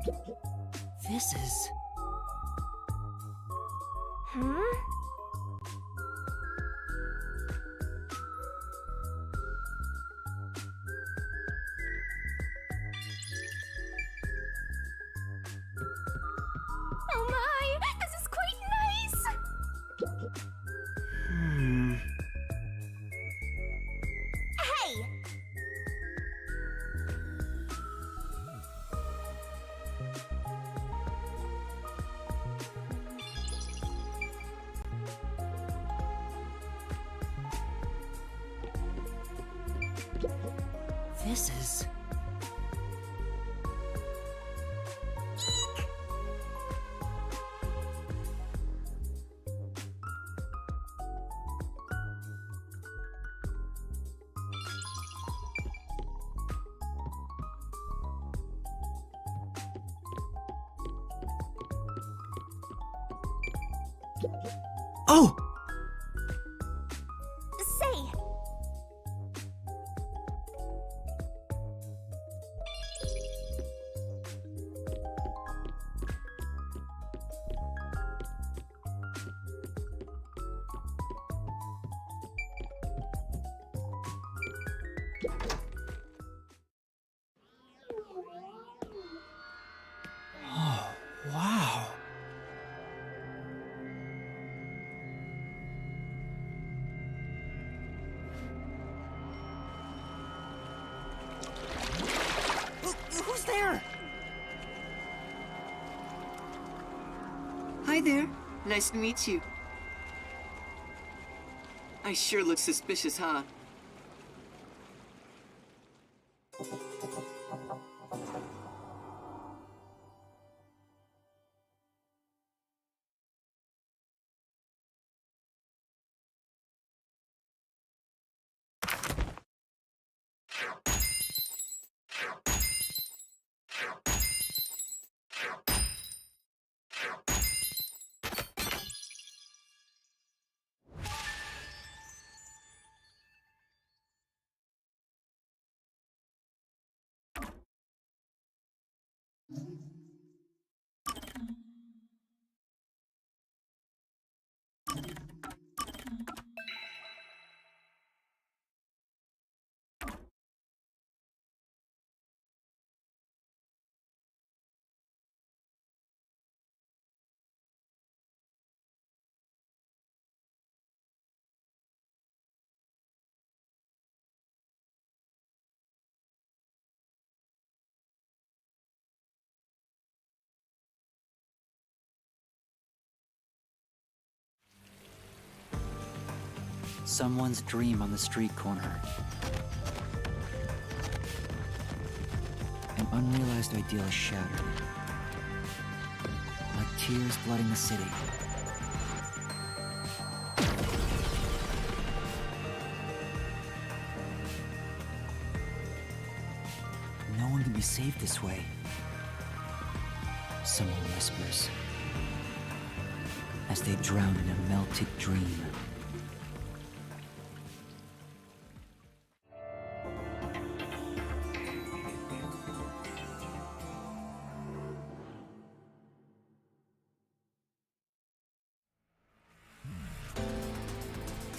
This is... Oh my! This is quite nice! Hey! This is... Oh! Say! Oh, wow. Who's there? Hi there. Nice to meet you. I sure look suspicious, huh? Someone's dream on the street corner. An unrealized ideal is shattered. Like tears flooding the city. No one can be saved this way. Someone whispers as they drown in a melted dream.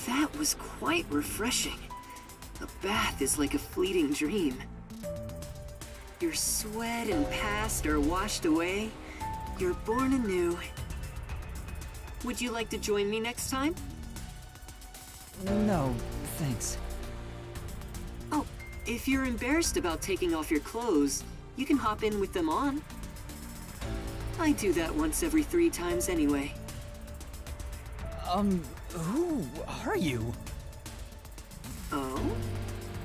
That was quite refreshing. A bath is like a fleeting dream. Your sweat and past are washed away. You're born anew. Would you like to join me next time? No, thanks. Oh, if you're embarrassed about taking off your clothes, you can hop in with them on. I do that once every 3 times anyway. Who are you? Oh?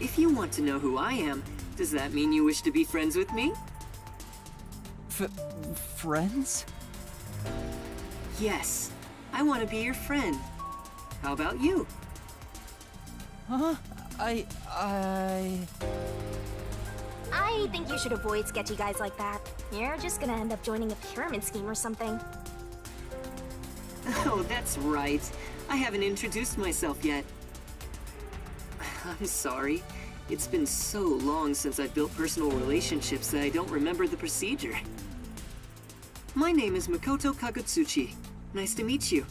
If you want to know who I am, does that mean you wish to be friends with me? Friends? Yes, I want to be your friend. How about you? Huh? I think you should avoid sketchy guys like that. You're just gonna end up joining a pyramid scheme or something. Oh, that's right. I haven't introduced myself yet. I'm sorry. It's been so long since I've built personal relationships that I don't remember the procedure. My name is Makoto Kagutsuchi. Nice to meet you.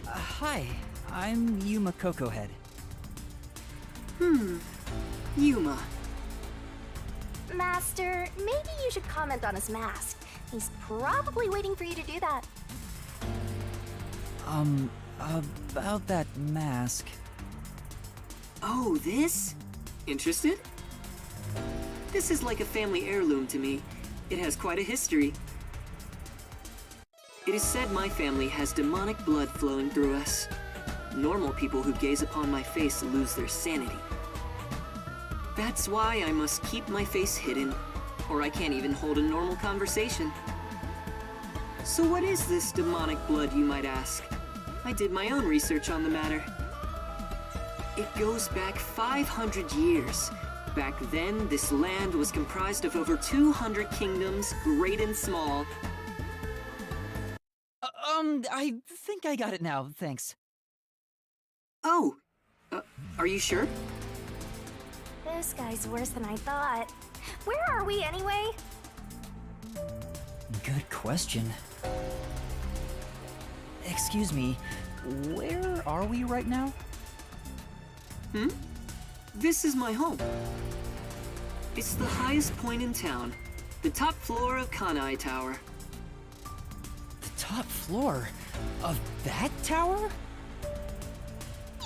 Hi, I'm Yuma Cocohead. Yuma. Master, maybe you should comment on his mask. He's probably waiting for you to do that. About that mask. Oh, this? Interested? This is like a family heirloom to me. It has quite a history. It is said my family has demonic blood flowing through us. Normal people who gaze upon my face lose their sanity. That's why I must keep my face hidden, or I can't even hold a normal conversation. So what is this demonic blood, you might ask? I did my own research on the matter. It goes back 500 years. Back then, this land was comprised of over 200 kingdoms, great and small. I think I got it now, thanks. Oh, are you sure? This guy's worse than I thought. Where are we anyway? Good question. Excuse me, where are we right now? This is my home. It's the highest point in town, the top floor of Kanai Tower. The top floor of that tower?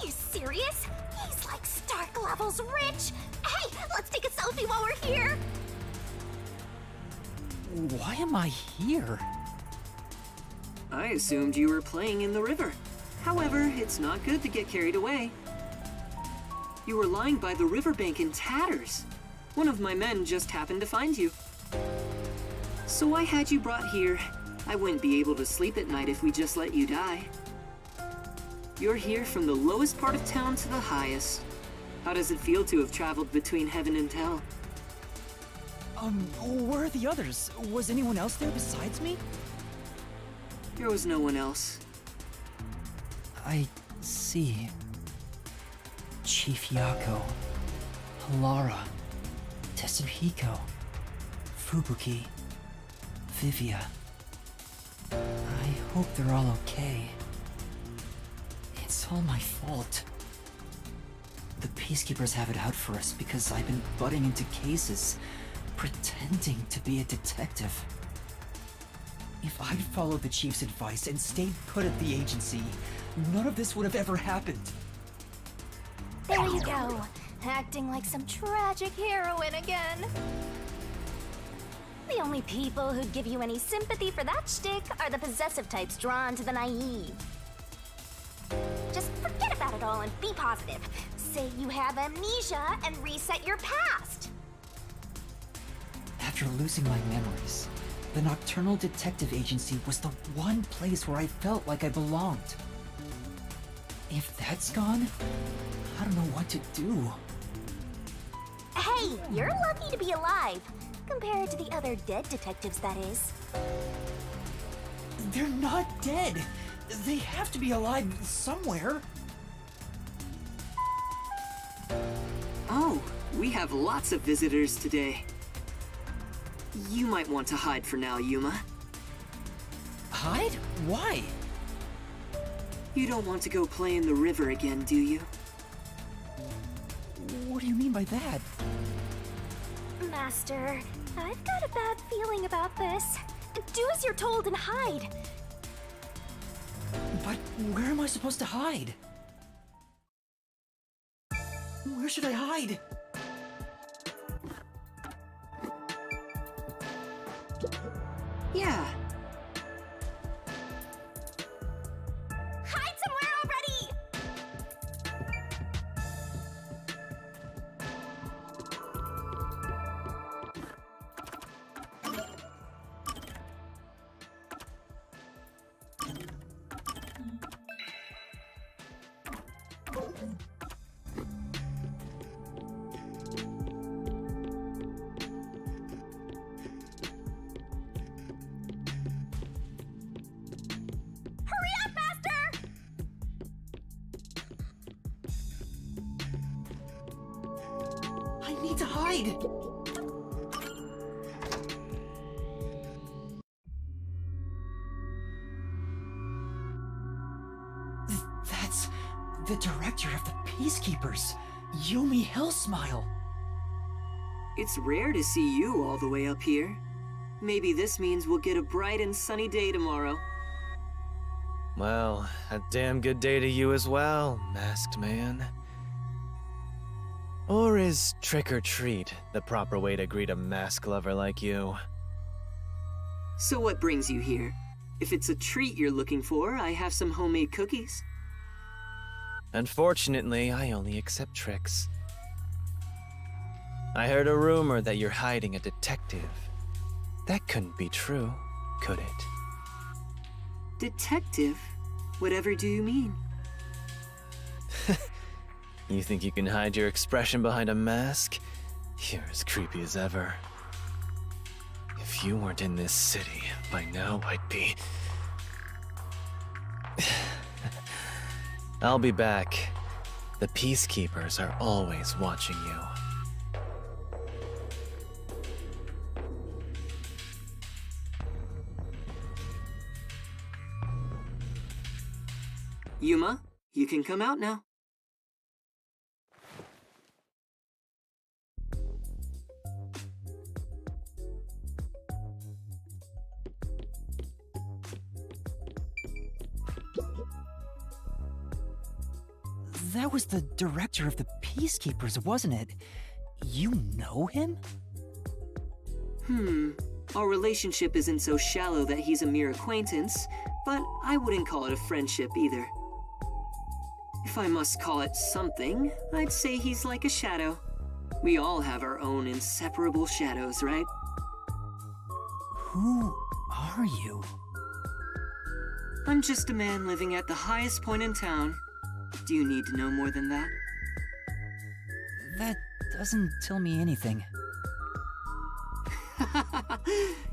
You serious? He's like Stark levels rich. Hey, let's take a selfie while we're here. Why am I here? I assumed you were playing in the river. However, it's not good to get carried away. You were lying by the riverbank in tatters. One of my men just happened to find you. So I had you brought here. I wouldn't be able to sleep at night if we just let you die. You're here from the lowest part of town to the highest. How does it feel to have traveled between heaven and hell? Where are the others? Was anyone else there besides me? There was no one else. I see. Chief Yako, Halara, Tetsuhiko, Fubuki, Vivia. I hope they're all okay. It's all my fault. The Peacekeepers have it out for us because I've been butting into cases, pretending to be a detective. If I'd followed the Chief's advice and stayed put at the agency, none of this would have ever happened. There you go. Acting like some tragic heroine again. The only people who'd give you any sympathy for that shtick are the possessive types drawn to the naive. Just forget about it all and be positive. Say you have amnesia and reset your past. After losing my memories, the Nocturnal Detective Agency was the one place where I felt like I belonged. If that's gone, I don't know what to do. Hey, you're lucky to be alive. Compared to the other dead detectives, that is. They're not dead. They have to be alive somewhere. Oh, we have lots of visitors today. You might want to hide for now, Yuma. Hide? Why? You don't want to go play in the river again, do you? What do you mean by that? Master, I've got a bad feeling about this. Do as you're told and hide. But where am I supposed to hide? Where should I hide? Yeah. Hide somewhere already! hide! That's the director of the Peacekeepers, Yumi Hellsmile. It's rare to see you all the way up here. Maybe this means we'll get a bright and sunny day tomorrow. Well, a damn good day to you as well, masked man. Or is trick or treat the proper way to greet a mask lover like you? So what brings you here? If it's a treat you're looking for, I have some homemade cookies. Unfortunately, I only accept tricks. I heard a rumor that you're hiding a detective. That couldn't be true, could it? Detective? Whatever do you mean? You think you can hide your expression behind a mask? You're as creepy as ever. If you weren't in this city, by now I'd be... I'll be back. The Peacekeepers are always watching you. Yuma, you can come out now. That was the director of the Peacekeepers, wasn't it? You know him? Our relationship isn't so shallow that he's a mere acquaintance, but I wouldn't call it a friendship either. If I must call it something, I'd say he's like a shadow. We all have our own inseparable shadows, right? Who are you? I'm just a man living at the highest point in town. Do you need to know more than that? That doesn't tell me anything.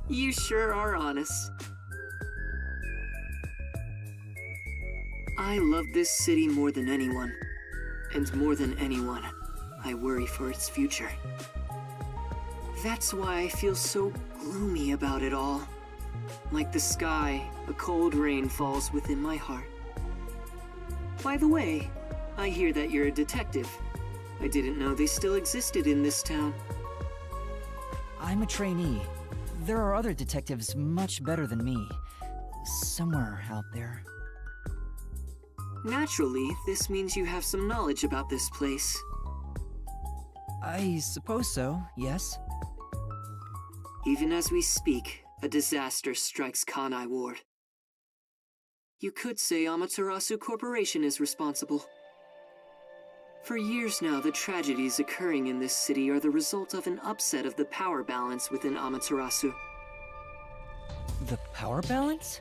You sure are honest. I love this city more than anyone. And more than anyone, I worry for its future. That's why I feel so gloomy about it all. Like the sky, a cold rain falls within my heart. By the way, I hear that you're a detective. I didn't know they still existed in this town. I'm a trainee. There are other detectives much better than me. Somewhere out there. Naturally, this means you have some knowledge about this place. I suppose so, yes. Even as we speak, a disaster strikes Kanai Ward. You could say Amaterasu Corporation is responsible. For years now, the tragedies occurring in this city are the result of an upset of the power balance within Amaterasu. The power balance?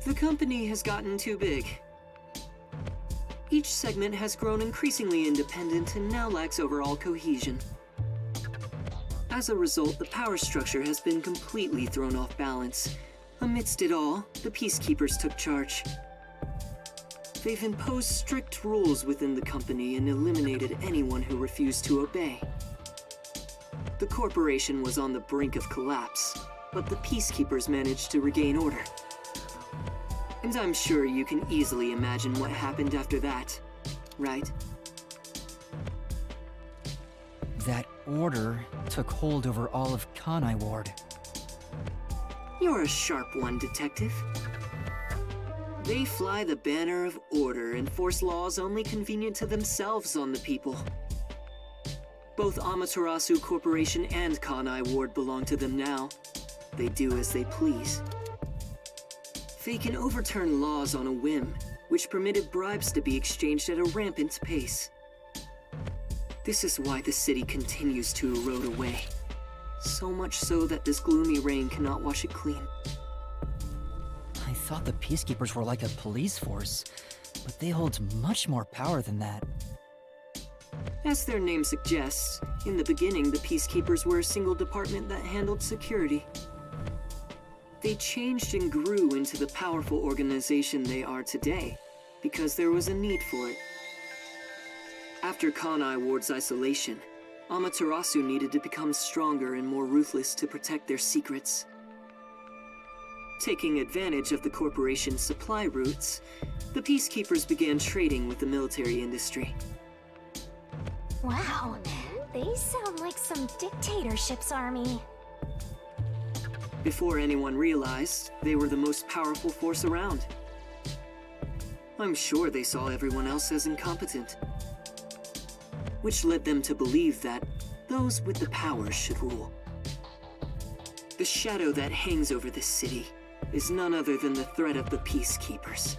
The company has gotten too big. Each segment has grown increasingly independent and now lacks overall cohesion. As a result, the power structure has been completely thrown off balance. Amidst it all, the Peacekeepers took charge. They've imposed strict rules within the company and eliminated anyone who refused to obey. The corporation was on the brink of collapse, but the Peacekeepers managed to regain order. And I'm sure you can easily imagine what happened after that, right? That order took hold over all of Kanai Ward. You're a sharp one, Detective. They fly the banner of order and force laws only convenient to themselves on the people. Both Amaterasu Corporation and Kanai Ward belong to them now. They do as they please. They can overturn laws on a whim, which permitted bribes to be exchanged at a rampant pace. This is why the city continues to erode away. So much so that this gloomy rain cannot wash it clean. I thought the Peacekeepers were like a police force, but they hold much more power than that. As their name suggests, in the beginning the Peacekeepers were a single department that handled security. They changed and grew into the powerful organization they are today, because there was a need for it. After Kanai Ward's isolation, Amaterasu needed to become stronger and more ruthless to protect their secrets. Taking advantage of the corporation's supply routes, the Peacekeepers began trading with the military industry. Wow, they sound like some dictatorship's army. Before anyone realized, they were the most powerful force around. I'm sure they saw everyone else as incompetent, which led them to believe that those with the power should rule. The shadow that hangs over this city is none other than the threat of the Peacekeepers.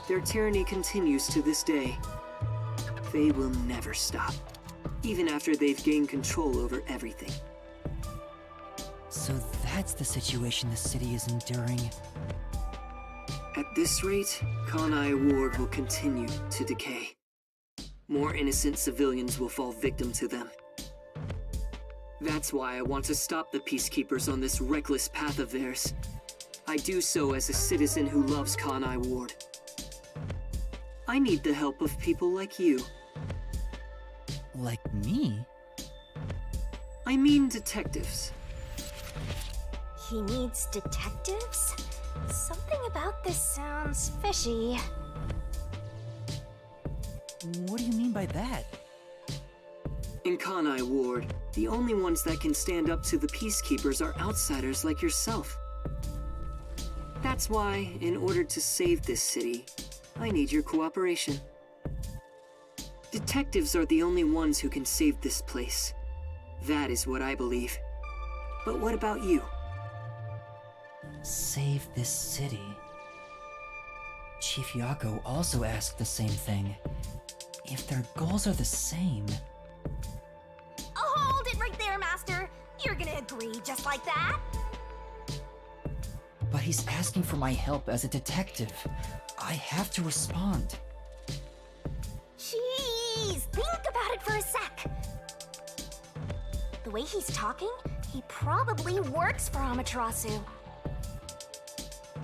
Their tyranny continues to this day. They will never stop, even after they've gained control over everything. So that's the situation the city is enduring. At this rate, Kanai Ward will continue to decay. More innocent civilians will fall victim to them. That's why I want to stop the Peacekeepers on this reckless path of theirs. I do so as a citizen who loves Kanai Ward. I need the help of people like you. Like me? I mean detectives. He needs detectives? Something about this sounds fishy. What do you mean by that? In Kanai Ward, the only ones that can stand up to the Peacekeepers are outsiders like yourself. That's why, in order to save this city, I need your cooperation. Detectives are the only ones who can save this place. That is what I believe. But what about you? Save this city. Chief Yako also asked the same thing. If their goals are the same... Oh, hold it right there, Master! You're gonna agree just like that? But he's asking for my help as a detective. I have to respond. Jeez, think about it for a sec. The way he's talking, he probably works for Amaterasu.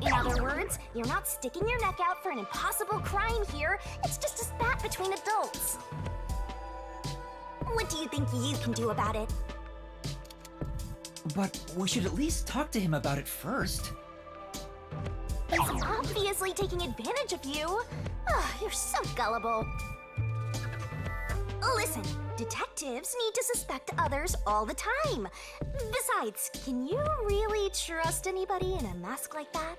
In other words, you're not sticking your neck out for an impossible crime here. It's just a spat between adults. What do you think you can do about it? But we should at least talk to him about it first. He's obviously taking advantage of you. You're so gullible. Listen, detectives need to suspect others all the time. Besides, can you really trust anybody in a mask like that?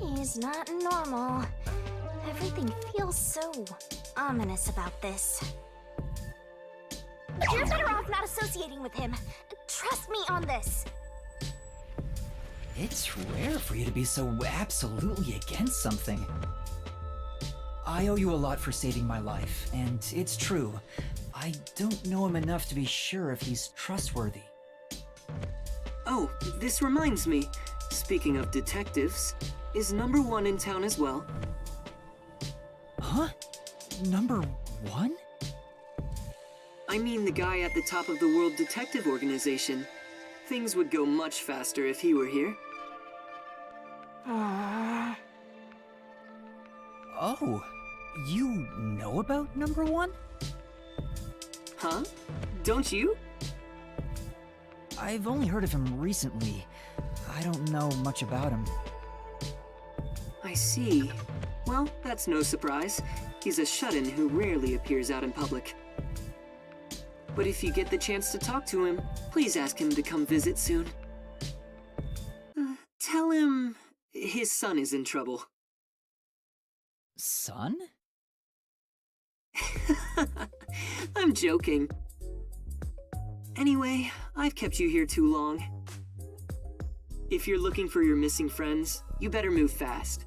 He's not normal. Everything feels so ominous about this. You're better off not associating with him. Trust me on this. It's rare for you to be so absolutely against something. I owe you a lot for saving my life, and it's true. I don't know him enough to be sure if he's trustworthy. Oh, this reminds me. Speaking of detectives, is number 1 in town as well? Huh? Number 1? I mean the guy at the top of the World Detective Organization. Things would go much faster if he were here. Oh, you know about number 1? Huh? Don't you? I've only heard of him recently. I don't know much about him. I see. Well, that's no surprise. He's a shut-in who rarely appears out in public. But if you get the chance to talk to him, please ask him to come visit soon. Tell him his son is in trouble. Son? I'm joking. Anyway, I've kept you here too long. If you're looking for your missing friends, you better move fast.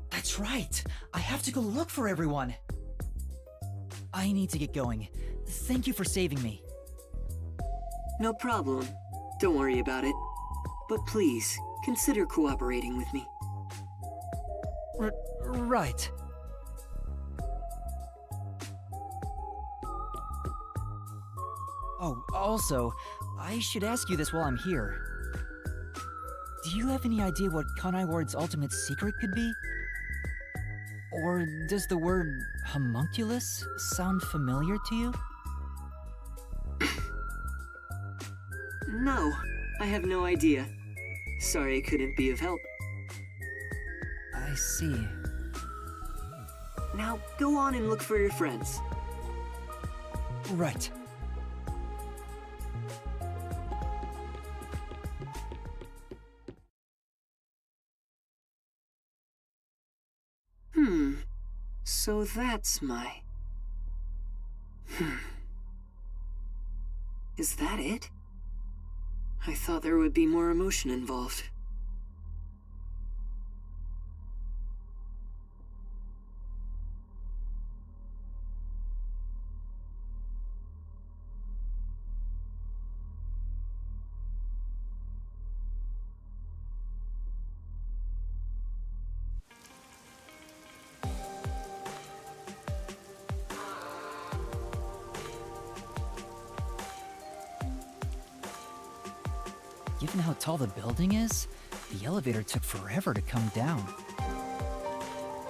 That's right! I have to go look for everyone! I need to get going. Thank you for saving me. No problem. Don't worry about it. But please, consider cooperating with me. Right. Oh, also, I should ask you this while I'm here. Do you have any idea what Kanai Ward's ultimate secret could be? Or does the word Homunculus sound familiar to you? No, I have no idea. Sorry I couldn't be of help. I see. Now go on and look for your friends. Right. So that's my... Is that it? I thought there would be more emotion involved. Given how tall the building is, the elevator took forever to come down.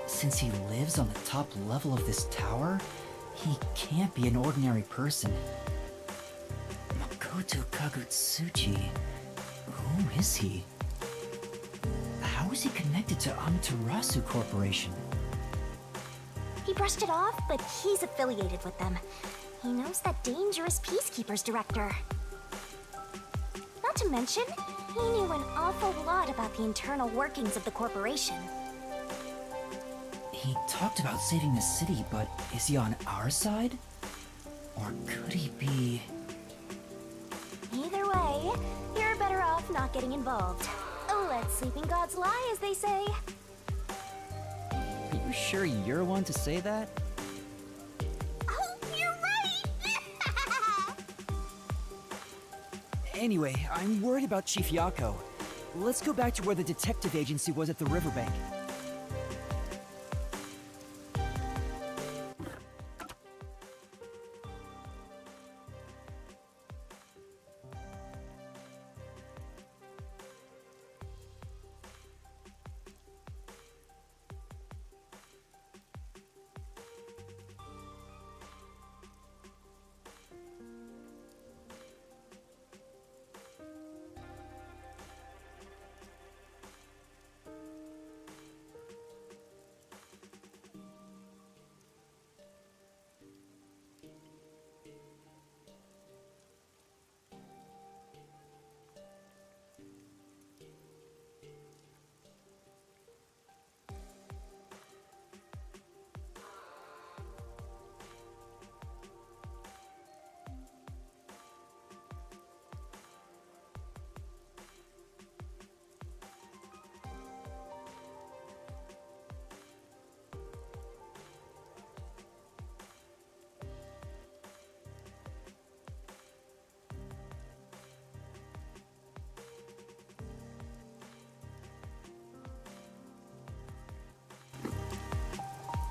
Since he lives on the top level of this tower, he can't be an ordinary person. Makoto Kagutsuchi? Who is he? How is he connected to Amaterasu Corporation? He brushed it off, but he's affiliated with them. He knows that dangerous Peacekeepers director. Not to mention, he knew an awful lot about the internal workings of the corporation. He talked about saving the city, but is he on our side? Or could he be... Either way, you're better off not getting involved. Let sleeping gods lie, as they say. Are you sure you're one to say that? Oh, you're right! Anyway, I'm worried about Chief Yako. Let's go back to where the detective agency was at the riverbank.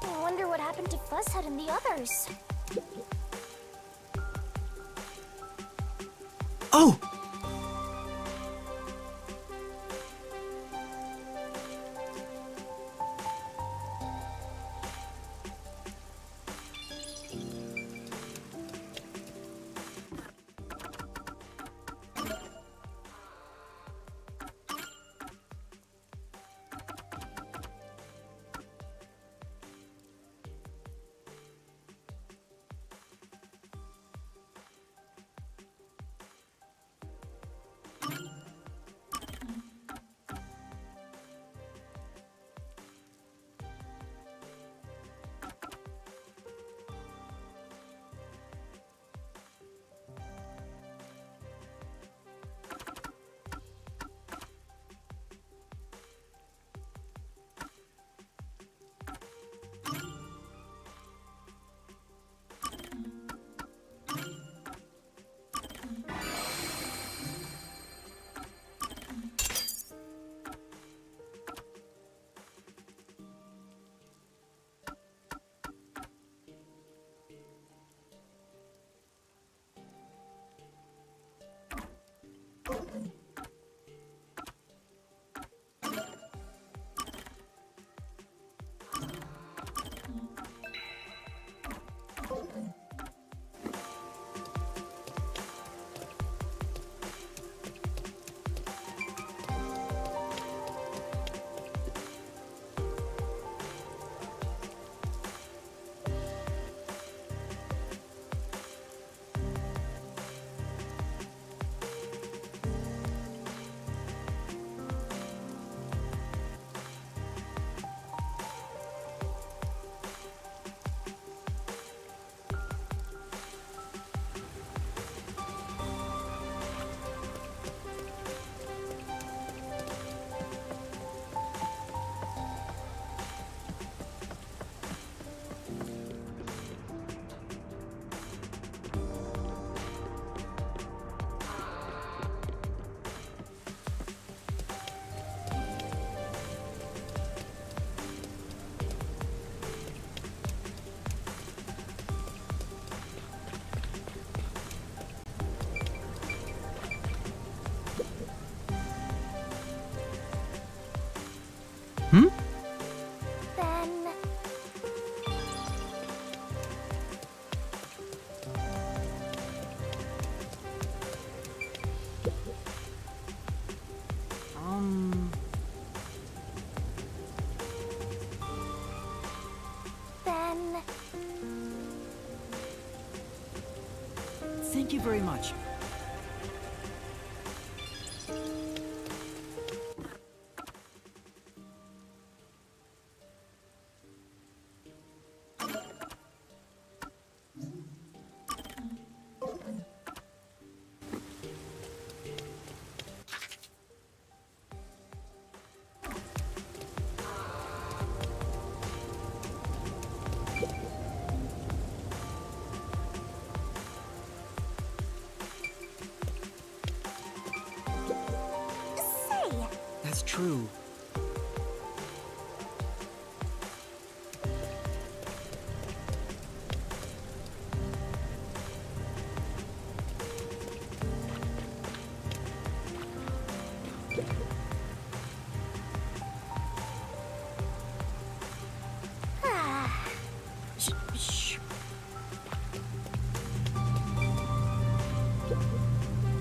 I wonder what happened to Fuzzhead and the others. Oh! Hmm? Then... Then... Thank you very much. Say, That's true. Shh.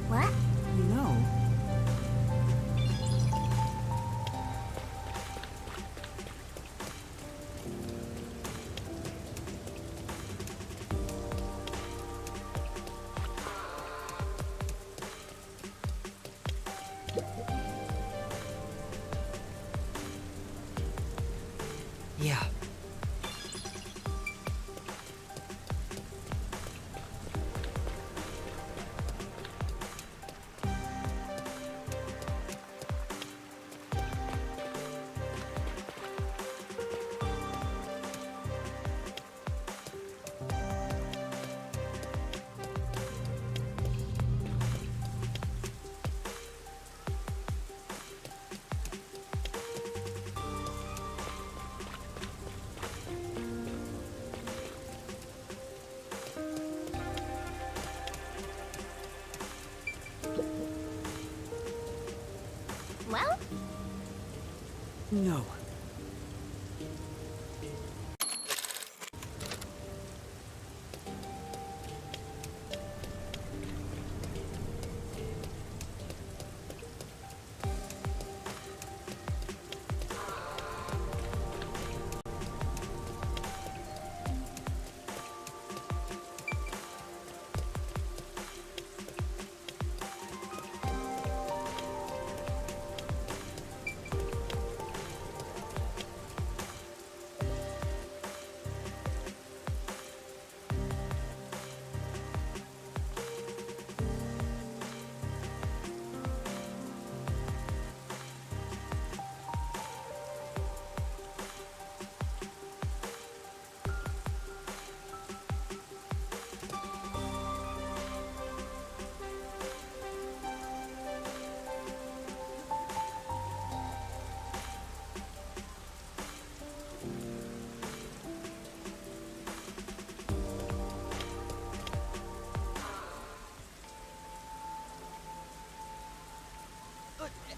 what? You know, yeah. Well, No.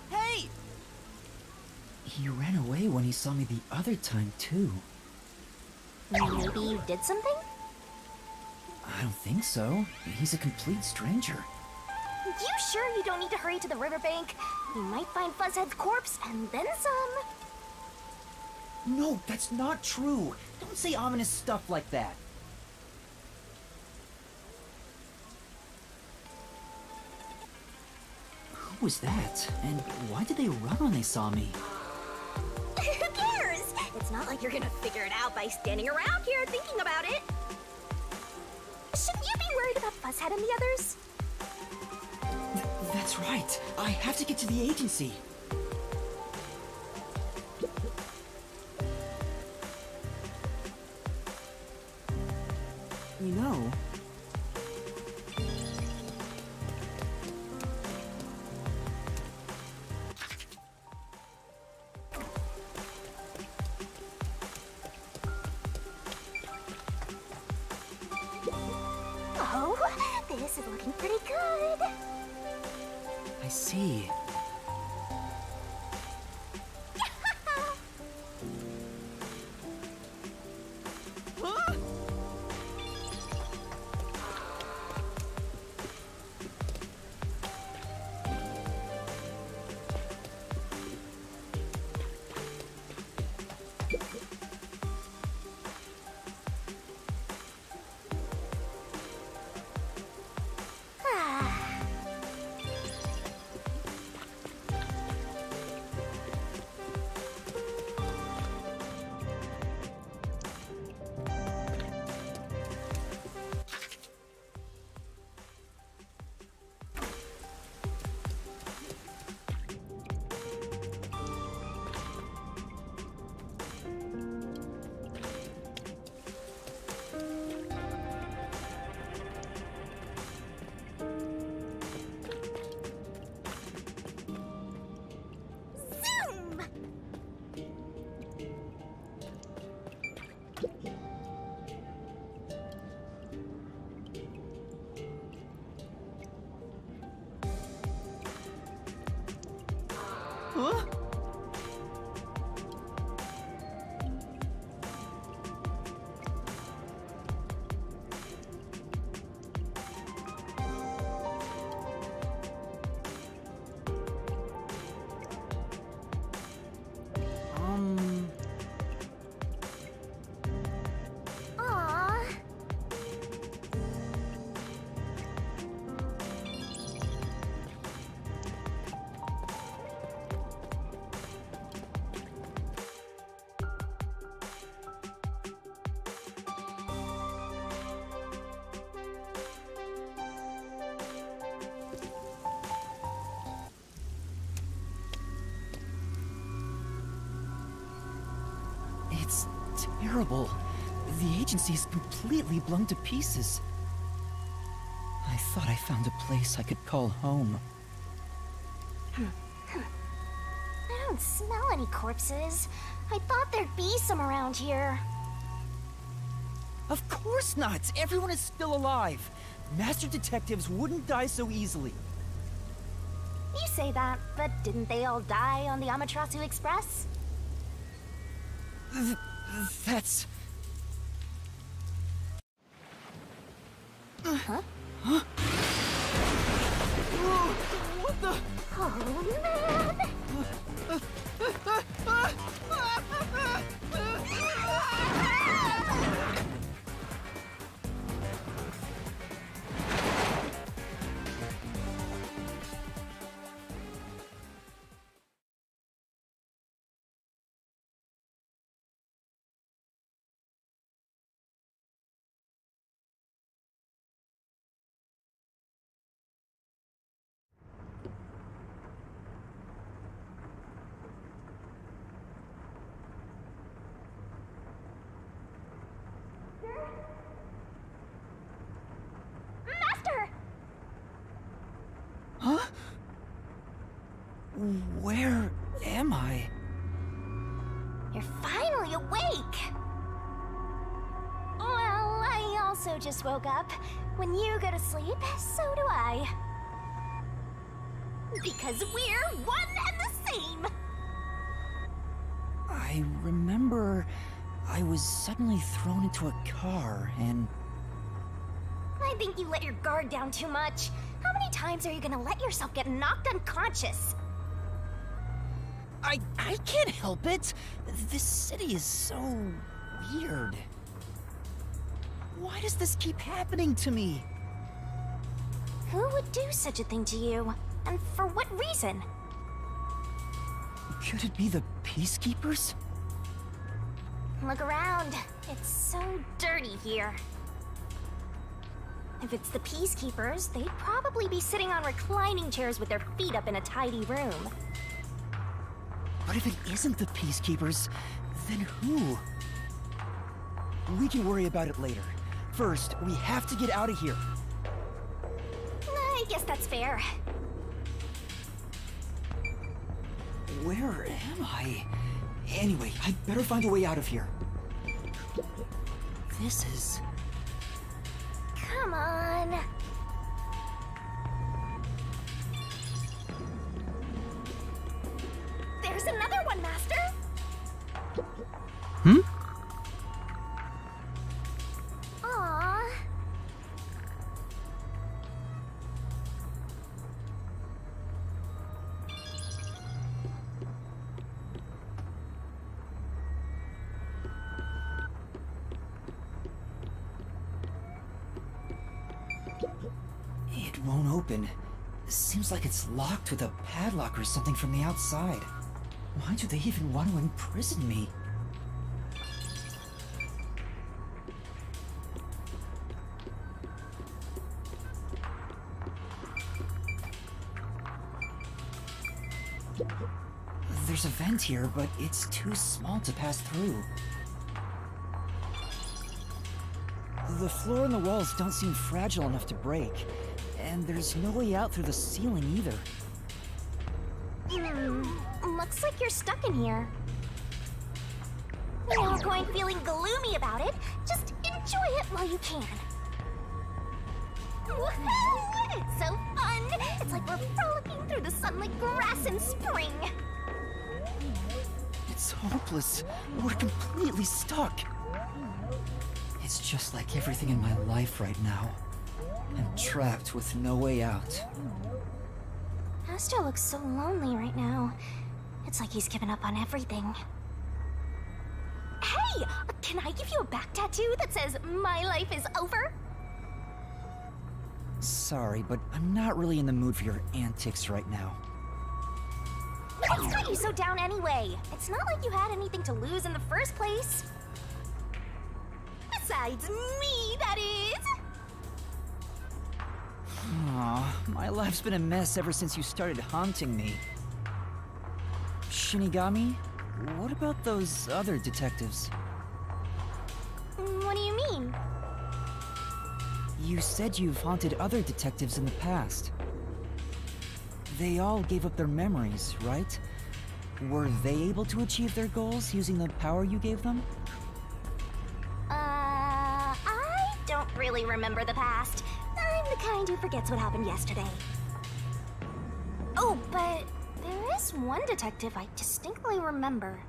Hey! He ran away when he saw me the other time, too. maybe you did something? I don't think so. He's a complete stranger. You sure you don't need to hurry to the riverbank? You might find Fuzzhead's corpse and then some. No, that's not true. Don't say ominous stuff like that. Who was that? And why did they run when they saw me? Who cares? It's not like you're gonna figure it out by standing around here thinking about it. Shouldn't you be worried about Fuzzhead and the others? That's right. I have to get to the agency. You know... Oh, this is looking pretty good. I see. Huh? Aww. It's terrible. The agency is completely blown to pieces. I thought I found a place I could call home. I don't smell any corpses. I thought there'd be some around here. Of course not! Everyone is still alive! Master detectives wouldn't die so easily. You say that, but didn't they all die on the Amaterasu Express? That's... Huh? Huh? Whoa, what the... Oh, man! Master! Huh? Where am I? You're finally awake! Well, I also just woke up. When you go to sleep, so do I. Because we're one and the same! I remember I was suddenly thrown into a car and... I think you let your guard down too much. How many times are you gonna let yourself get knocked unconscious? I can't help it! This city is so... weird. Why does this keep happening to me? Who would do such a thing to you? And for what reason? Could it be the Peacekeepers? Look around. It's so dirty here. If it's the Peacekeepers, they'd probably be sitting on reclining chairs with their feet up in a tidy room. But if it isn't the Peacekeepers, then who? We can worry about it later. First, we have to get out of here. I guess that's fair. Where am I? Anyway, I'd better find a way out of here. This is... Come on. There's another one, Master! Hmm? Aww. It won't open. Seems like it's locked with a padlock or something from the outside. Why do they even want to imprison me? There's a vent here, but it's too small to pass through. The floor and the walls don't seem fragile enough to break, and there's no way out through the ceiling either. Looks like you're stuck in here. No point feeling gloomy about it. Just enjoy it while you can. Woohoo! It's so fun! It's like we're frolicking through the sunlit grass in spring. It's hopeless. We're completely stuck. It's just like everything in my life right now. I'm trapped with no way out. Astro looks so lonely right now. It's like he's given up on everything. Hey! Can I give you a back tattoo that says, "My life is over"? Sorry, but I'm not really in the mood for your antics right now. What's got you so down anyway? It's not like you had anything to lose in the first place. Besides me, that is! Aw, my life's been a mess ever since you started haunting me. Shinigami, what about those other detectives? What do you mean? You said you've haunted other detectives in the past. They all gave up their memories, right? Were they able to achieve their goals using the power you gave them? I don't really remember the past. I'm the kind who forgets what happened yesterday. Oh, but there is one detective I distinctly remember.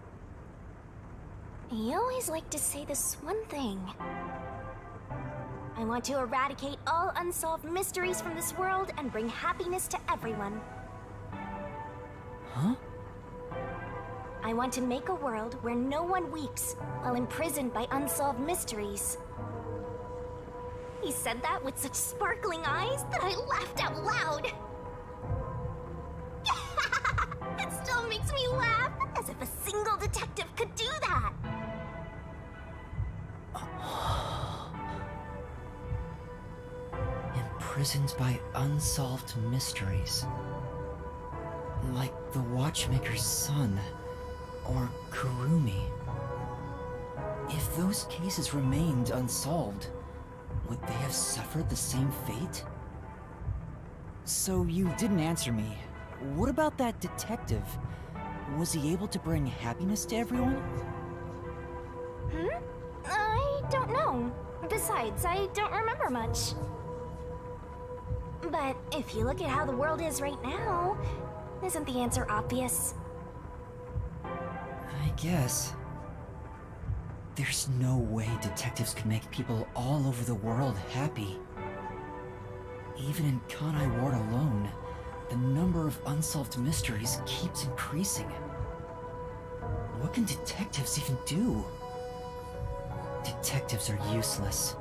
He always liked to say this one thing. I want to eradicate all unsolved mysteries from this world and bring happiness to everyone. Huh? I want to make a world where no one weeps while imprisoned by unsolved mysteries. He said that with such sparkling eyes that I laughed out loud. It still makes me laugh, as if a single detective could do that. Imprisoned by unsolved mysteries. Like the Watchmaker's son, or Kurumi. If those cases remained unsolved, would they have suffered the same fate? So you didn't answer me. What about that detective? Was he able to bring happiness to everyone? I don't know. Besides, I don't remember much. But if you look at how the world is right now, isn't the answer obvious? I guess. There's no way detectives could make people all over the world happy. Even in Kanai Ward alone, the number of unsolved mysteries keeps increasing. What can detectives even do? Detectives are useless.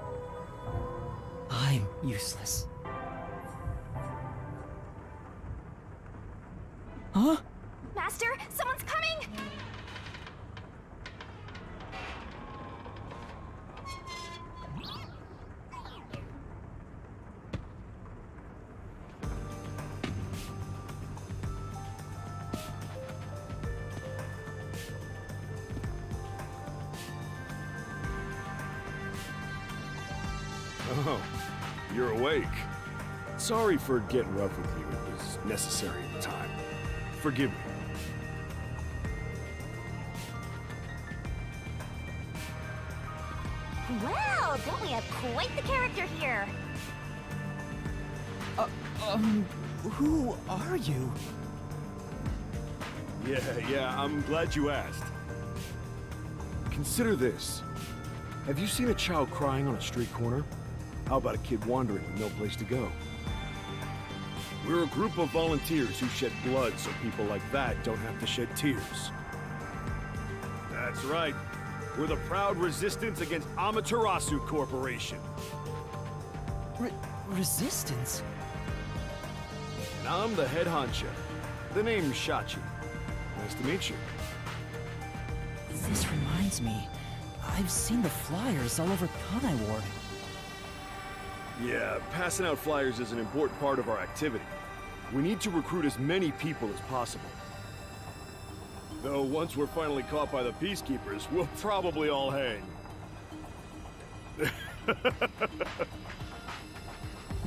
I'm useless. Huh? Master, someone's coming! Oh, you're awake. Sorry for getting rough with you. It was necessary at the time. Forgive me. Wow, don't we have quite the character here? Who are you? Yeah, I'm glad you asked. Consider this. Have you seen a child crying on a street corner? How about a kid wandering with no place to go? We're a group of volunteers who shed blood so people like that don't have to shed tears. That's right. We're the proud resistance against Amaterasu Corporation. Resistance? And I'm the head honcho. The name's Shachi. Nice to meet you. This reminds me. I've seen the flyers all over Kanai Ward. Yeah, passing out flyers is an important part of our activity. We need to recruit as many people as possible. Though once we're finally caught by the Peacekeepers, we'll probably all hang.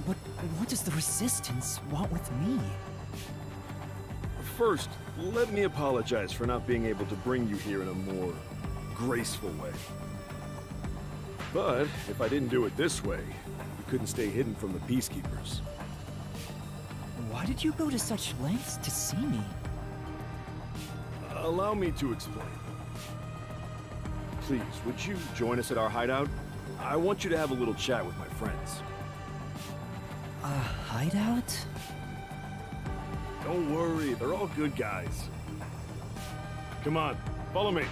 But what does the Resistance want with me? First, let me apologize for not being able to bring you here in a more graceful way. But if I didn't do it this way, you couldn't stay hidden from the Peacekeepers. Why did you go to such lengths to see me? Allow me to explain. Please, would you join us at our hideout? I want you to have a little chat with my friends. A hideout? Don't worry, they're all good guys. Come on, follow me.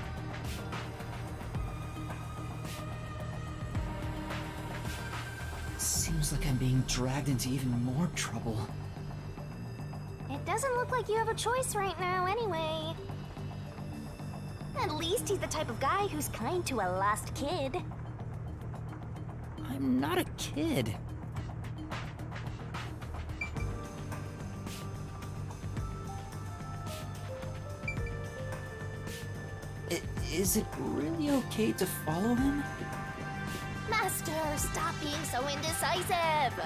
Seems like I'm being dragged into even more trouble. It doesn't look like you have a choice right now, anyway. At least he's the type of guy who's kind to a lost kid. I'm not a kid. Is it really okay to follow him? Master, stop being so indecisive!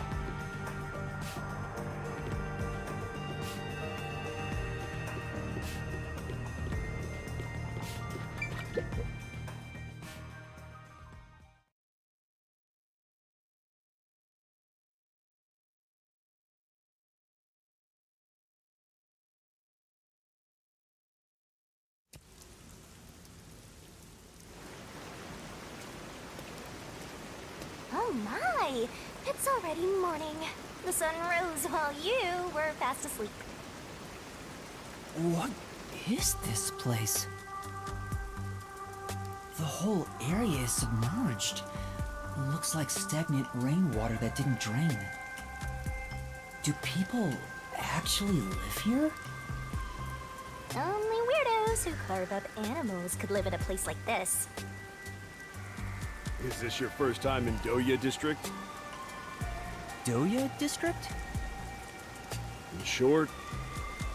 Oh my! It's already morning. The sun rose while you were fast asleep. What is this place? The whole area is submerged. Looks like stagnant rainwater that didn't drain. Do people actually live here? Only weirdos who carve up animals could live in a place like this. Is this your first time in Doya District? Doya District? In short,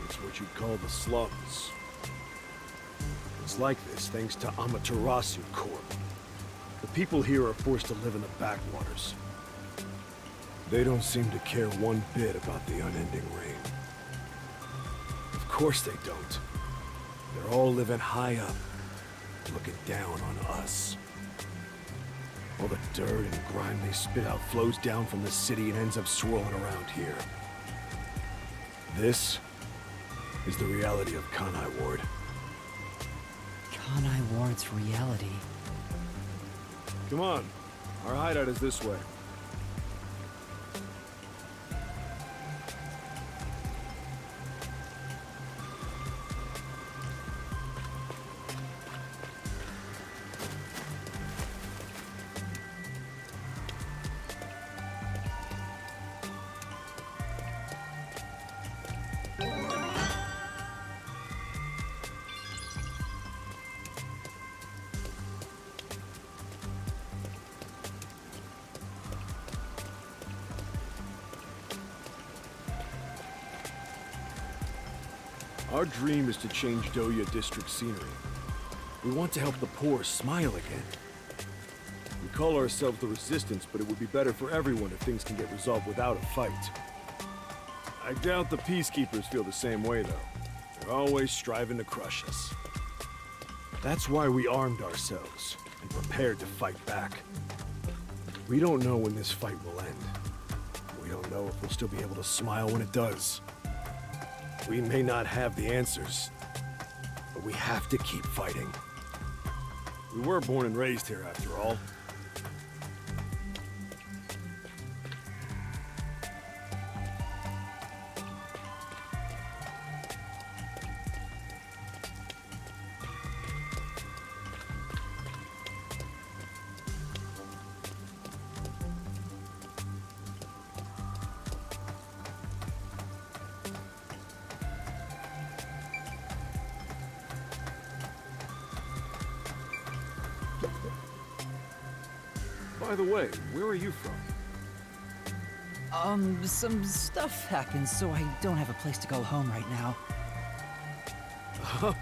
it's what you'd call the slums. It's like this thanks to Amaterasu Corp. The people here are forced to live in the backwaters. They don't seem to care one bit about the unending rain. Of course they don't. They're all living high up, looking down on us. All the dirt and grime they spit out flows down from the city and ends up swirling around here. This is the reality of Kanai Ward. Kanai Ward's reality. Come on, our hideout is this way. Our dream is to change Doya District scenery. We want to help the poor smile again. We call ourselves the Resistance, but it would be better for everyone if things can get resolved without a fight. I doubt the Peacekeepers feel the same way, though. They're always striving to crush us. That's why we armed ourselves and prepared to fight back. We don't know when this fight will end. We don't know if we'll still be able to smile when it does. We may not have the answers, but we have to keep fighting. We were born and raised here, after all. By the way, where are you from? Some stuff happened, so I don't have a place to go home right now.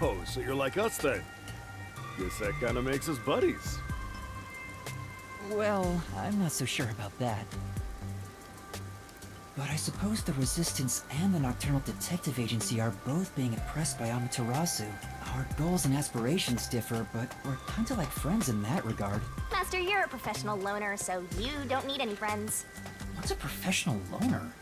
Oh, so you're like us then? Guess that kind of makes us buddies. Well, I'm not so sure about that. But I suppose the Resistance and the Nocturnal Detective Agency are both being oppressed by Amaterasu. Our goals and aspirations differ, but we're kinda like friends in that regard. Master, you're a professional loner, so you don't need any friends. What's a professional loner?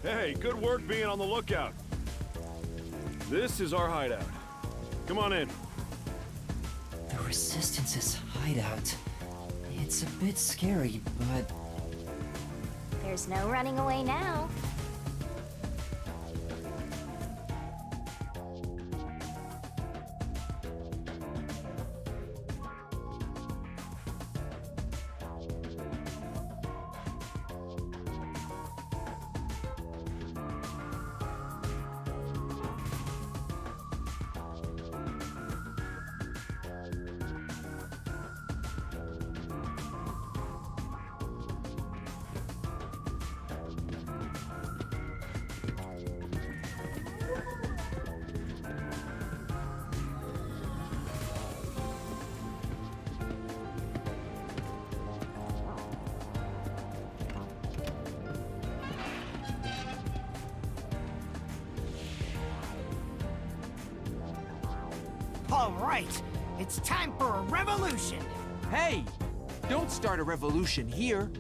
Hey, good work being on the lookout. This is our hideout. Come on in. The Resistance's hideout. It's a bit scary, but There's no running away now. All right, it's time for a revolution. Hey! Don't start a revolution here.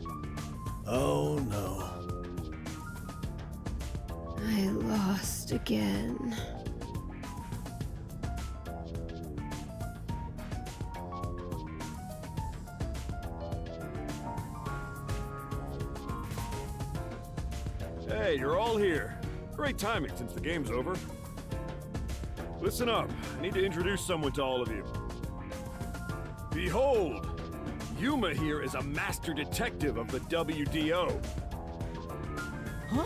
Oh no. I lost again. Hey, you're all here. Great timing since the game's over. Listen up. I need to introduce someone to all of you. Behold! Yuma here is a master detective of the WDO. Huh?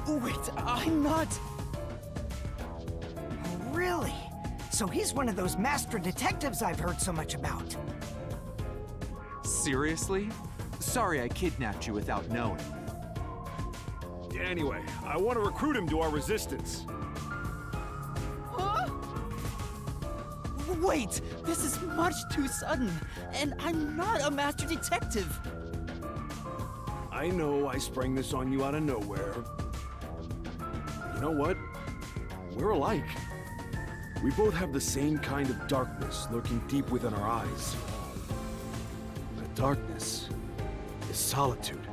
Wait, I'm not... Oh, really? So he's one of those master detectives I've heard so much about. Seriously? Sorry I kidnapped you without knowing. Anyway, I want to recruit him to our resistance. Huh? Wait, this is much too sudden, and I'm not a master detective. I know I sprang this on you out of nowhere. You know what? We're alike. We both have the same kind of darkness lurking deep within our eyes. That darkness is solitude.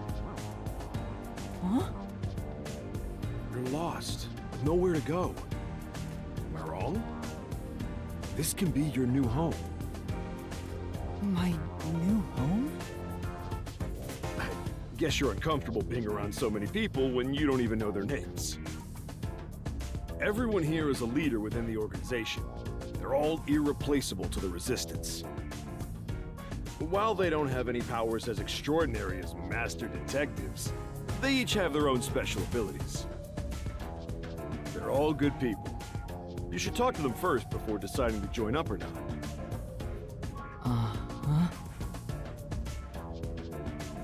Huh? You're lost, with nowhere to go. Am I wrong? This can be your new home. my new home? Guess you're uncomfortable being around so many people when you don't even know their names. Everyone here is a leader within the organization. They're all irreplaceable to the Resistance. But while they don't have any powers as extraordinary as master detectives, they each have their own special abilities. They're all good people. You should talk to them first before deciding to join up or not. Uh-huh.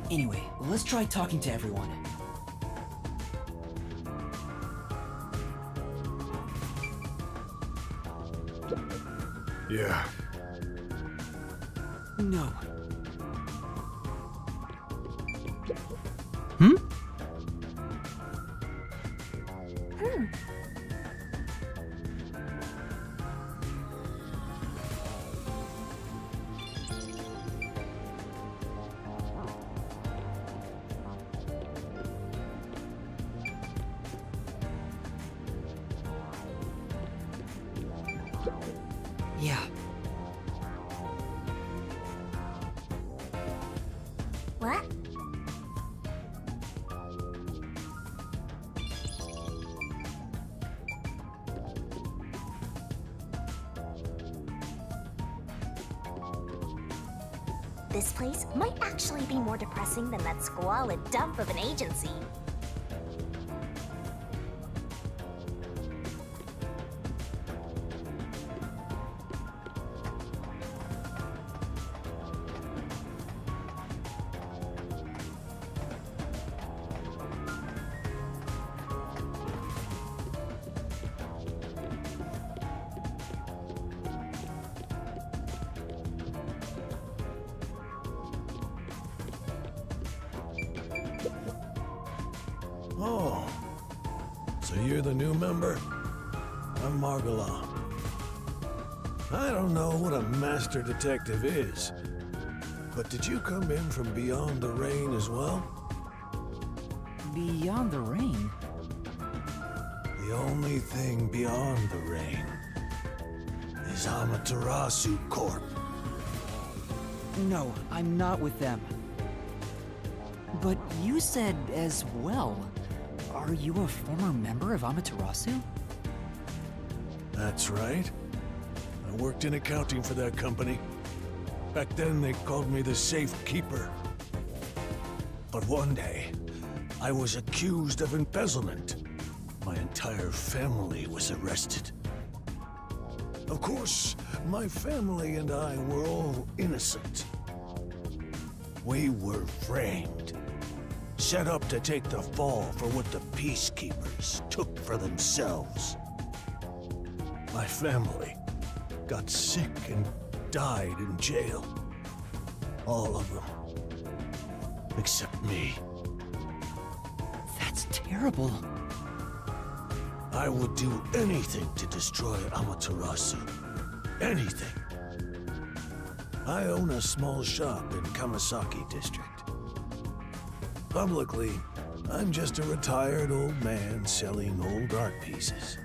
Anyway, let's try talking to everyone. Yeah. No. Yeah. What? This place might actually be more depressing than that squalid dump of an agency. Oh, so you're the new member? I'm Margala. I don't know what a master detective is, but did you come in from beyond the rain as well? Beyond the rain? The only thing beyond the rain is Amaterasu Corp. No, I'm not with them. But you said as well. Are you a former member of Amaterasu? That's right. I worked in accounting for that company. Back then, they called me the Safekeeper. But one day, I was accused of embezzlement. My entire family was arrested. Of course, my family and I were all innocent. We were framed, set up to take the fall for what the peacekeepers took for themselves. My family got sick and died in jail. All of them. Except me. That's terrible. I would do anything to destroy Amaterasu. Anything. I own a small shop in Kamasaki District. Publicly, I'm just a retired old man selling old art pieces.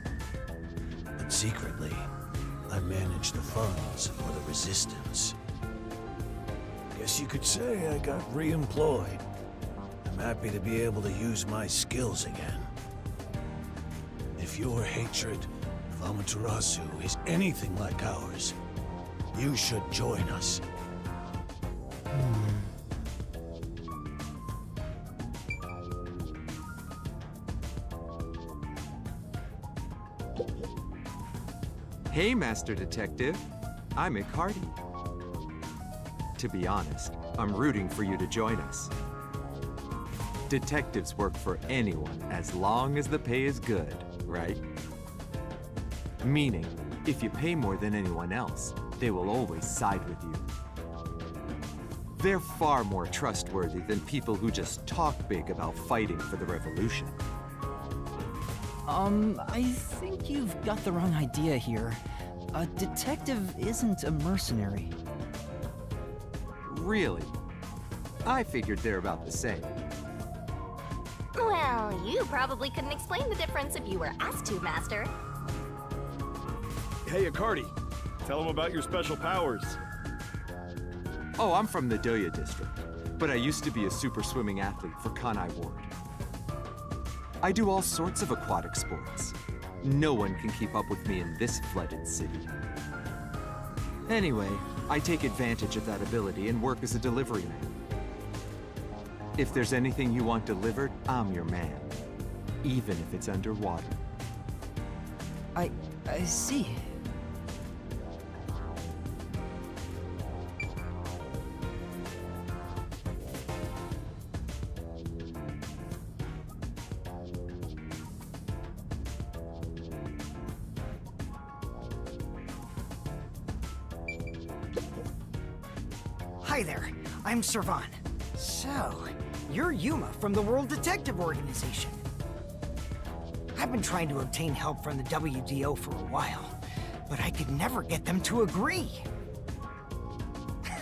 But secretly, I manage the funds for the Resistance. Guess you could say I got re-employed. I'm happy to be able to use my skills again. If your hatred of Amaterasu is anything like ours, you should join us. Hey, Master Detective. I'm Icardi. To be honest, I'm rooting for you to join us. Detectives work for anyone as long as the pay is good, right? Meaning, if you pay more than anyone else, they will always side with you. They're far more trustworthy than people who just talk big about fighting for the revolution. I think you've got the wrong idea here. A detective isn't a mercenary. Really? I figured they're about the same. Well, you probably couldn't explain the difference if you were asked to, Master. Hey, Icardi. Tell him about your special powers. Oh, I'm from the Doya district, but I used to be a super swimming athlete for Kanai Ward. I do all sorts of aquatic sports. No one can keep up with me in this flooded city. Anyway, I take advantage of that ability and work as a delivery man. If there's anything you want delivered, I'm your man. Even if it's underwater. I see. Hi there, I'm Servan. So, you're Yuma from the World Detective Organization. I've been trying to obtain help from the WDO for a while, but I could never get them to agree.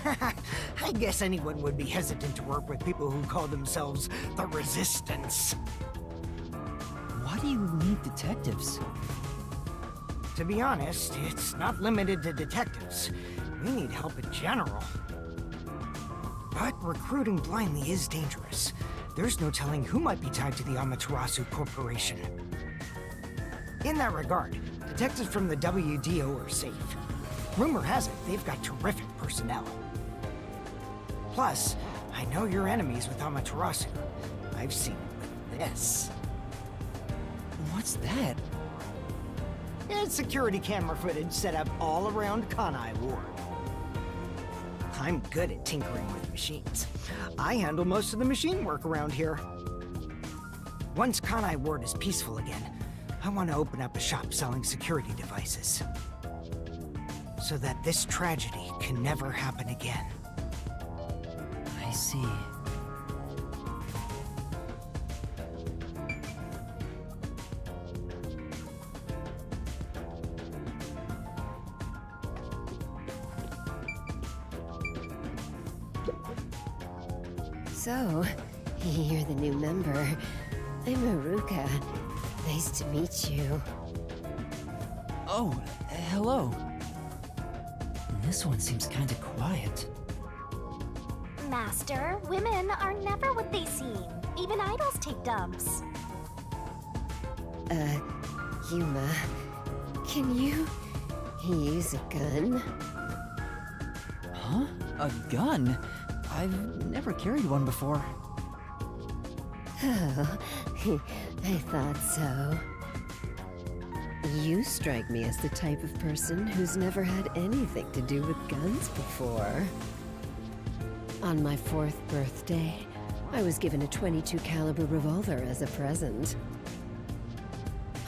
I guess anyone would be hesitant to work with people who call themselves the Resistance. Why do you need detectives? To be honest, it's not limited to detectives. We need help in general. But recruiting blindly is dangerous. There's no telling who might be tied to the Amaterasu Corporation. In that regard, detectives from the WDO are safe. Rumor has it they've got terrific personnel. Plus, I know you're enemies with Amaterasu. I've seen it with this. What's that? It's security camera footage set up all around Kanai Ward. I'm good at tinkering with machines. I handle most of the machine work around here. Once Kanai Ward is peaceful again, I want to open up a shop selling security devices. So that this tragedy can never happen again. I see. So, you're the new member. I'm Haruka. Nice to meet you. Oh, hello. This one seems kinda quiet. Master, women are never what they seem. Even idols take dumps. Yuma, can you use a gun? Huh? A gun? I've never carried one before. Oh, I thought so. You strike me as the type of person who's never had anything to do with guns before. On my 4th birthday, I was given a .22 caliber revolver as a present.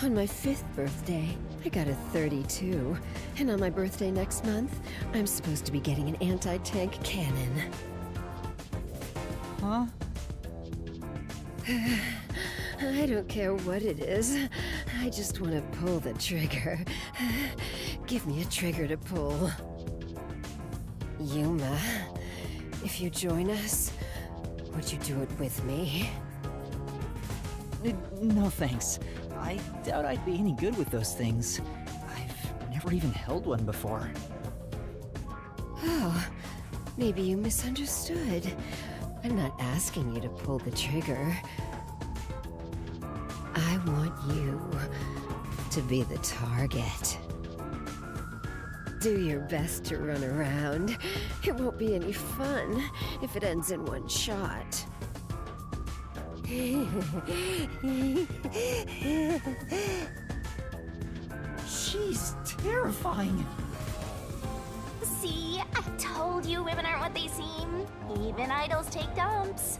On my 5th birthday, I got a .32, and on my birthday next month, I'm supposed to be getting an anti-tank cannon. Huh? I don't care what it is. I just want to pull the trigger. Give me a trigger to pull. Yuma, if you join us, would you do it with me? No thanks. I doubt I'd be any good with those things. I've never even held one before. Oh, maybe you misunderstood. I'm not asking you to pull the trigger. I want you to be the target. Do your best to run around. It won't be any fun if it ends in one shot. She's terrifying. See, I told you women aren't what they seem. Even idols take dumps.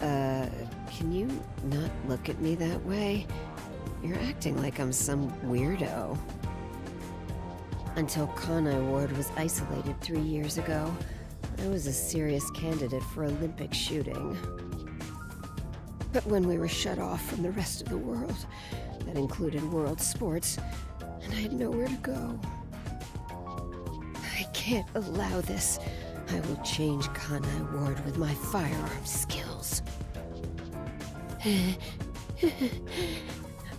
Can you not look at me that way? You're acting like I'm some weirdo. Until Kanai Ward was isolated 3 years ago, I was a serious candidate for Olympic shooting. But when we were shut off from the rest of the world, that included world sports, and I had nowhere to go. I can't allow this. I will change Kanai Ward with my firearm skills.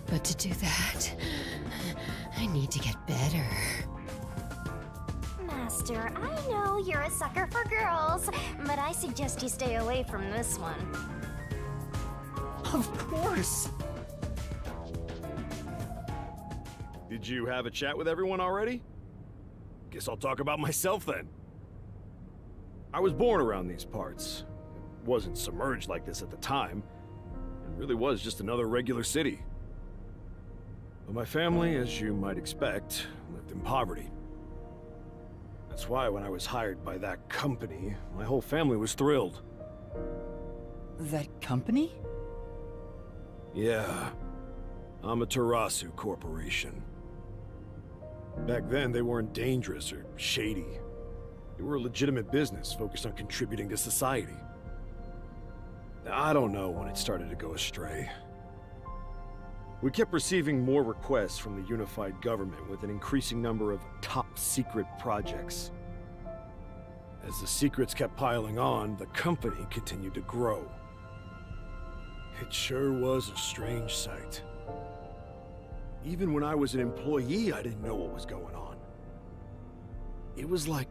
But to do that, I need to get better. Master, I know you're a sucker for girls, but I suggest you stay away from this one. Of course. Did you have a chat with everyone already? Guess I'll talk about myself then. I was born around these parts. It wasn't submerged like this at the time. It really was just another regular city. But my family, as you might expect, lived in poverty. That's why when I was hired by that company, my whole family was thrilled. That company? Yeah. Amaterasu Corporation. Back then, they weren't dangerous or shady. They were a legitimate business focused on contributing to society. Now, I don't know when it started to go astray. We kept receiving more requests from the unified government with an increasing number of top-secret projects. As the secrets kept piling on, the company continued to grow. It sure was a strange sight. Even when I was an employee, I didn't know what was going on. It was like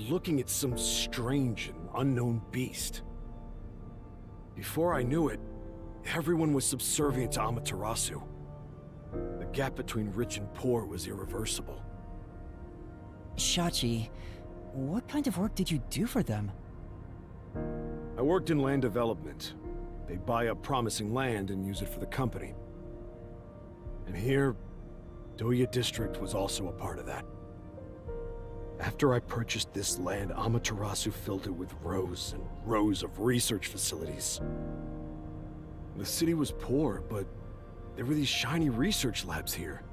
looking at some strange and unknown beast. Before I knew it, everyone was subservient to Amaterasu. The gap between rich and poor was irreversible. Shachi, what kind of work did you do for them? I worked in land development. They'd buy up promising land and use it for the company. And here, Doya District was also a part of that. After I purchased this land, Amaterasu filled it with rows and rows of research facilities. The city was poor, but there were these shiny research labs here.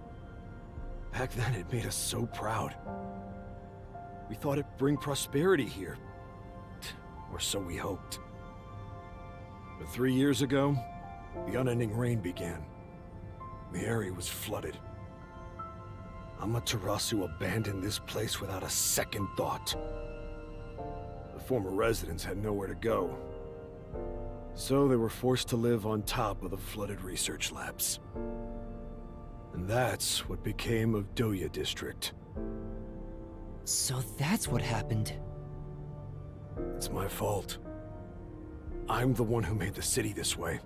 Back then, it made us so proud. We thought it'd bring prosperity here. Or so we hoped. But 3 years ago, the unending rain began. The area was flooded. Amaterasu abandoned this place without a second thought. The former residents had nowhere to go. So they were forced to live on top of the flooded research labs. And that's what became of Doya District. So that's what happened. It's my fault. I'm the one who made the city this way.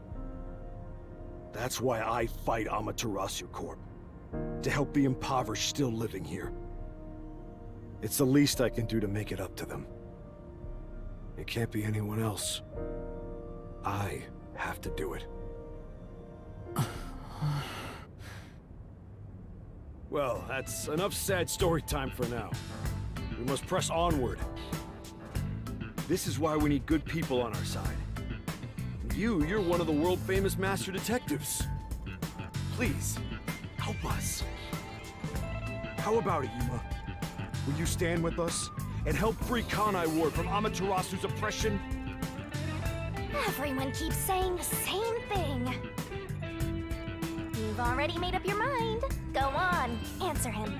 That's why I fight Amaterasu Corp. To help the impoverished still living here. It's the least I can do to make it up to them. It can't be anyone else. I have to do it. Well, that's enough sad story time for now. We must press onward. This is why we need good people on our side. You're one of the world-famous master detectives. Please, help us. How about it, Yuma? Will you stand with us and help free Kanai Ward from Amaterasu's oppression? Everyone keeps saying the same thing. You've already made up your mind. Go on, answer him.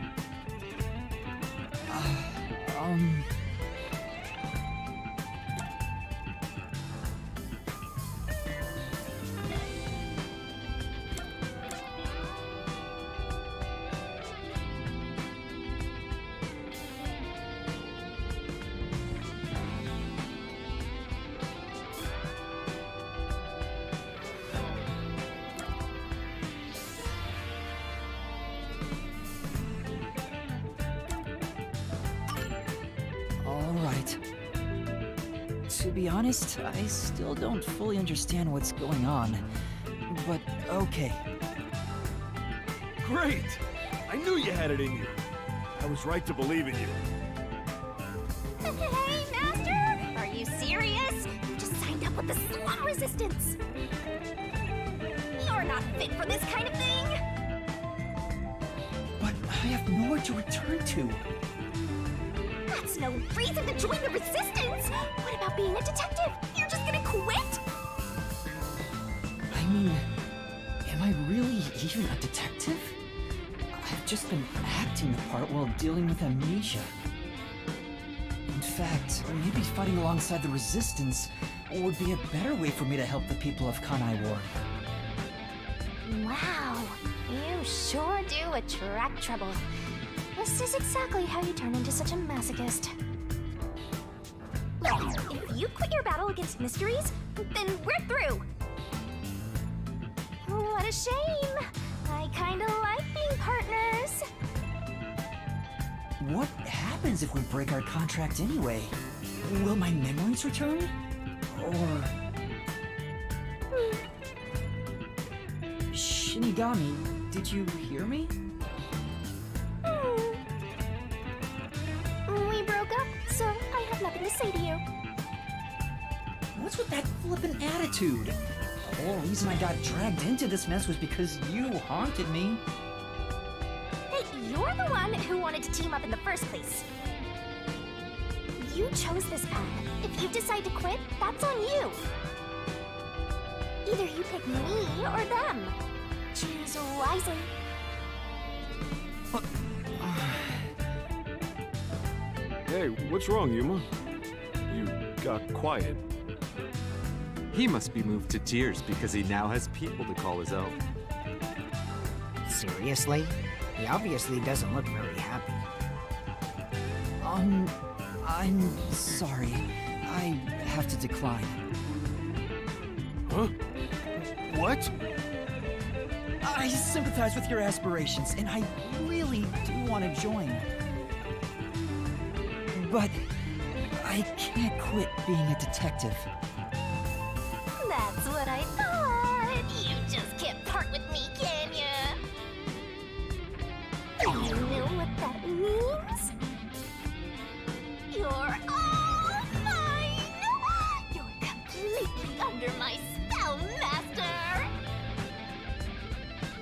Alright. To be honest, I still don't fully understand what's going on. But okay. Great! I knew you had it in you. I was right to believe in you. Hey, Master! Are you serious? You just signed up with the slum resistance. You're not fit for this kind of thing. But I have nowhere to return to. That's no reason to join the resistance. What about being a detective? You're just gonna quit? I mean, am I really even a detective? I've just been acting the part while dealing with amnesia. In fact, maybe fighting alongside the resistance would be a better way for me to help the people of Kanai Ward. Wow, you sure do attract trouble. This is exactly how you turn into such a masochist. Look, if you quit your battle against mysteries, then we're through. What a shame. I kinda like being partners. What happens if we break our contract anyway? Will my memories return? Or... Shinigami, did you hear me? We broke up, so I have nothing to say to you. What's with that flippant attitude? The whole reason I got dragged into this mess was because you haunted me. Hey, you're the one who wanted to team up in the first place. You chose this path. If you decide to quit, that's on you. Either you pick me or them. Choose wisely. Hey, what's wrong, Yuma? You got quiet. He must be moved to tears because he now has people to call his own. Seriously? He obviously doesn't look very happy. I'm sorry. I have to decline. Huh? What? I sympathize with your aspirations, and I really do want to join. But I can't quit being a detective. That's what I thought. You just can't part with me, can ya? You know what that means? You're all mine! You're completely under my spell, Master!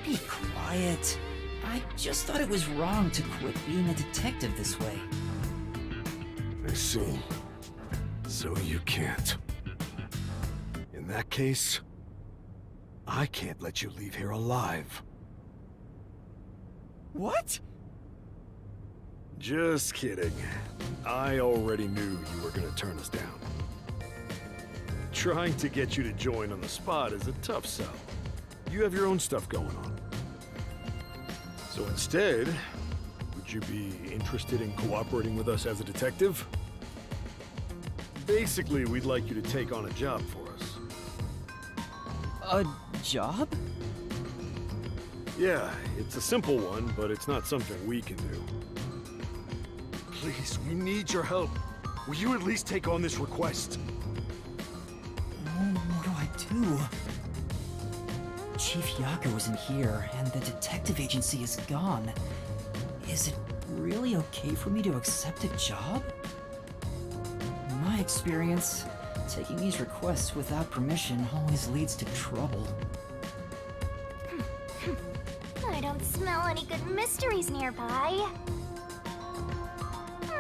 Be quiet. I just thought it was wrong to quit being a detective this way. I see. So you can't. In that case, I can't let you leave here alive. What? Just kidding. I already knew you were gonna turn us down. Trying to get you to join on the spot is a tough sell. You have your own stuff going on. So instead, would you be interested in cooperating with us as a detective? Basically, we'd like you to take on a job for us. A job? Yeah, it's a simple one, but it's not something we can do. Please, we need your help. Will you at least take on this request? What do I do? Chief Yako isn't here, and the detective agency is gone. Is it really okay for me to accept a job? In my experience, taking these requests without permission always leads to trouble. I don't smell any good mysteries nearby.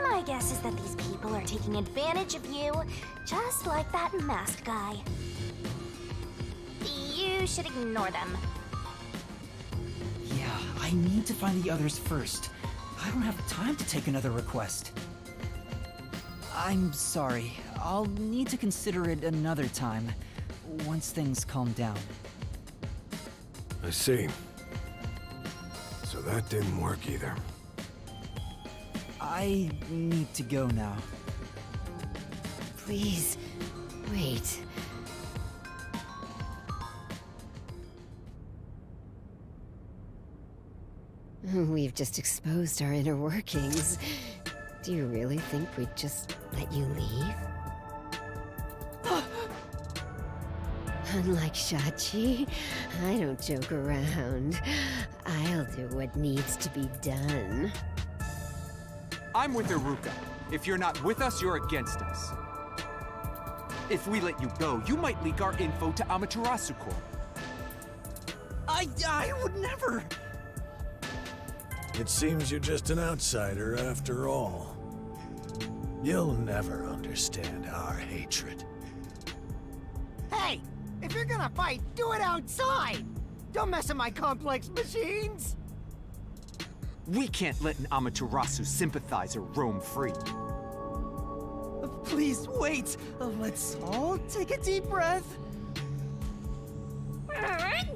My guess is that these people are taking advantage of you, just like that masked guy. You should ignore them. Yeah, I need to find the others first. I don't have time to take another request. I'm sorry. I'll need to consider it another time, once things calm down. I see. So that didn't work either. I need to go now. Please, wait. We've just exposed our inner workings. Do you really think we'd just let you leave? Unlike Shachi, I don't joke around. I'll do what needs to be done. I'm with Iruka. If you're not with us, you're against us. If we let you go, you might leak our info to Amaterasu Corp. I would never! It seems you're just an outsider after all. You'll never understand our hatred. Hey! If you're gonna fight, do it outside! Don't mess with my complex machines! We can't let an Amaterasu sympathizer roam free. Please wait. Let's all take a deep breath.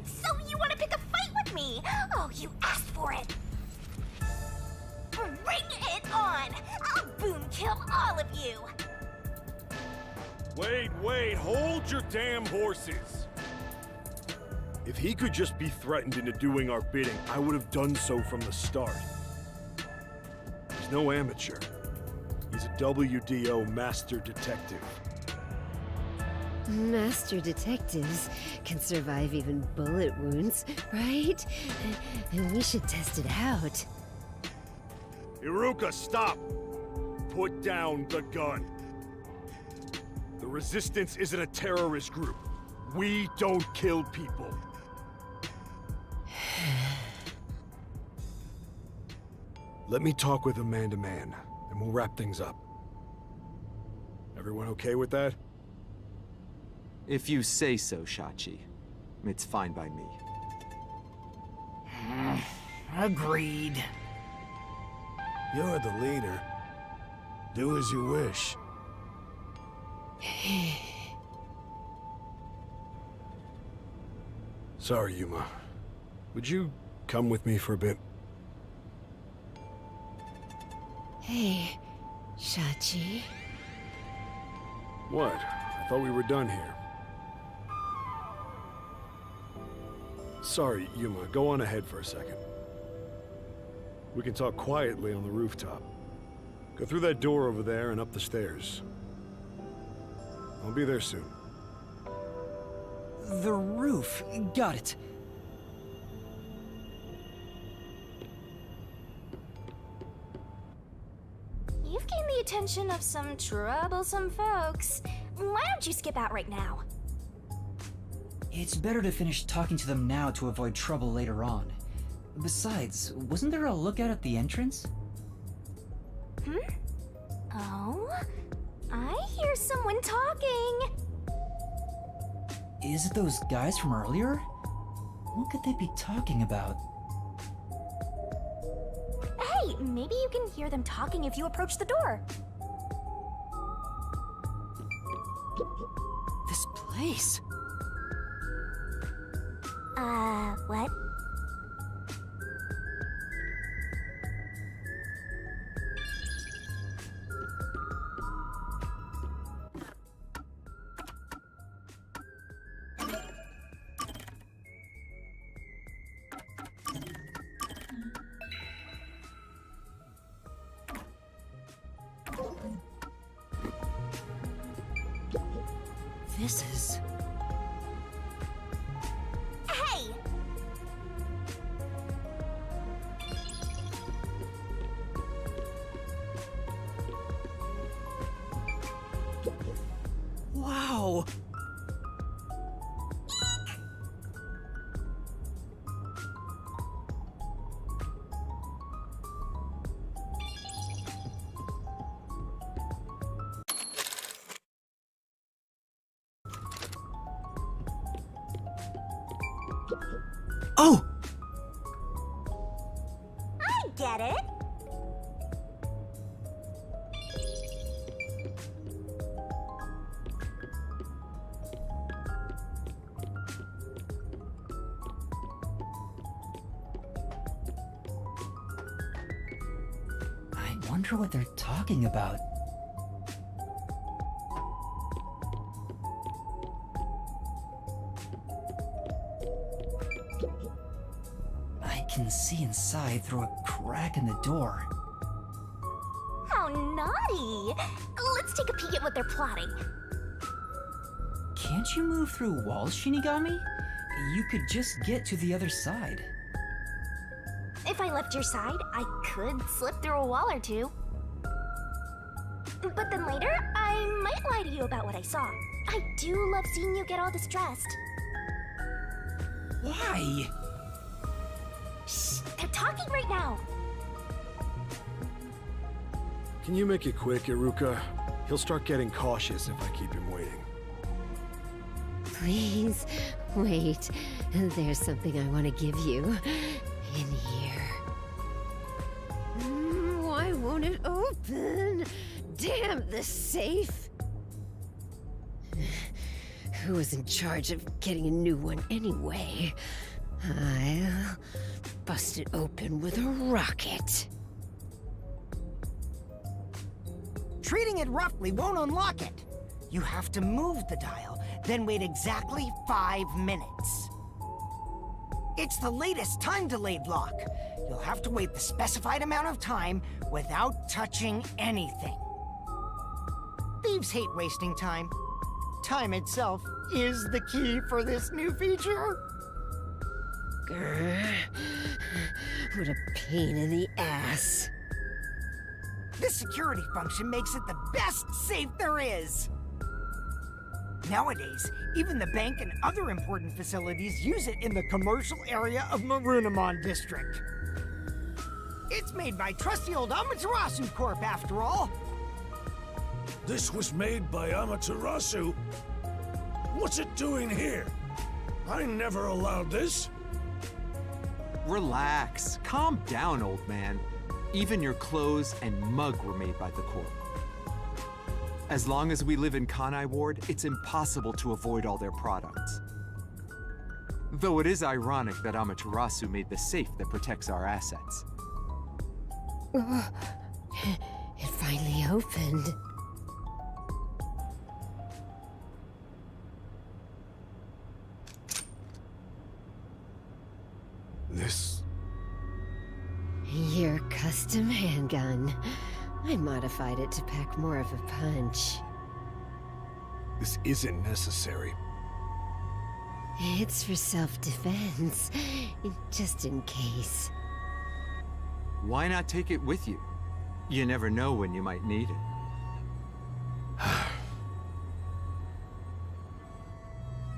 So you want to pick a fight with me? Oh, you asked for it. Bring it on! I'll boom kill all of you! Wait, hold your damn horses! If he could just be threatened into doing our bidding, I would have done so from the start. He's no amateur. He's a WDO master detective. Master detectives can survive even bullet wounds, right? And we should test it out. Iruka, stop! Put down the gun. The Resistance isn't a terrorist group. We don't kill people. Let me talk with him man to man, and we'll wrap things up. Everyone okay with that? If you say so, Shachi. It's fine by me. Agreed. You're the leader. Do as you wish. Sorry, Yuma. Would you come with me for a bit? Hey, Shachi. What? I thought we were done here. Sorry, Yuma. Go on ahead for a second. We can talk quietly on the rooftop. Go through that door over there and up the stairs. I'll be there soon. The roof. Got it. You've gained the attention of some troublesome folks. Why don't you skip out right now? It's better to finish talking to them now to avoid trouble later on. Besides, wasn't there a lookout at the entrance? Oh? I hear someone talking. Is it those guys from earlier? What could they be talking about? Hey, maybe you can hear them talking if you approach the door. This place? What? This is... Hey! Wow! Oh! I get it. I wonder what they're talking about. I can see inside through a crack in the door. How naughty! Let's take a peek at what they're plotting. Can't you move through walls, Shinigami? You could just get to the other side. If I left your side, I could slip through a wall or two. But then later, I might lie to you about what I saw. I do love seeing you get all distressed. Why? Shh, they're talking right now. Can you make it quick, Iruka? He'll start getting cautious if I keep him waiting. Please, wait. There's something I want to give you. In here. Why won't it open? Damn this safe! Who was in charge of getting a new one anyway? I'll bust it open with a rocket. Treating it roughly won't unlock it. You have to move the dial, then wait exactly 5 minutes. It's the latest time-delayed lock. You'll have to wait the specified amount of time without touching anything. Thieves hate wasting time. Time itself is the key for this new feature. Grr. What a pain in the ass. This security function makes it the best safe there is. Nowadays, even the bank and other important facilities use it in the commercial area of Marunimon District. It's made by trusty old Amaterasu Corp, after all. This was made by Amaterasu? What's it doing here? I never allowed this. Relax. Calm down, old man. Even your clothes and mug were made by the Corp. As long as we live in Kanai Ward, it's impossible to avoid all their products. Though it is ironic that Amaterasu made the safe that protects our assets. It finally opened. This... Your custom handgun. I modified it to pack more of a punch. this isn't necessary. It's for self-defense, just in case. Why not take it with you? You never know when you might need it.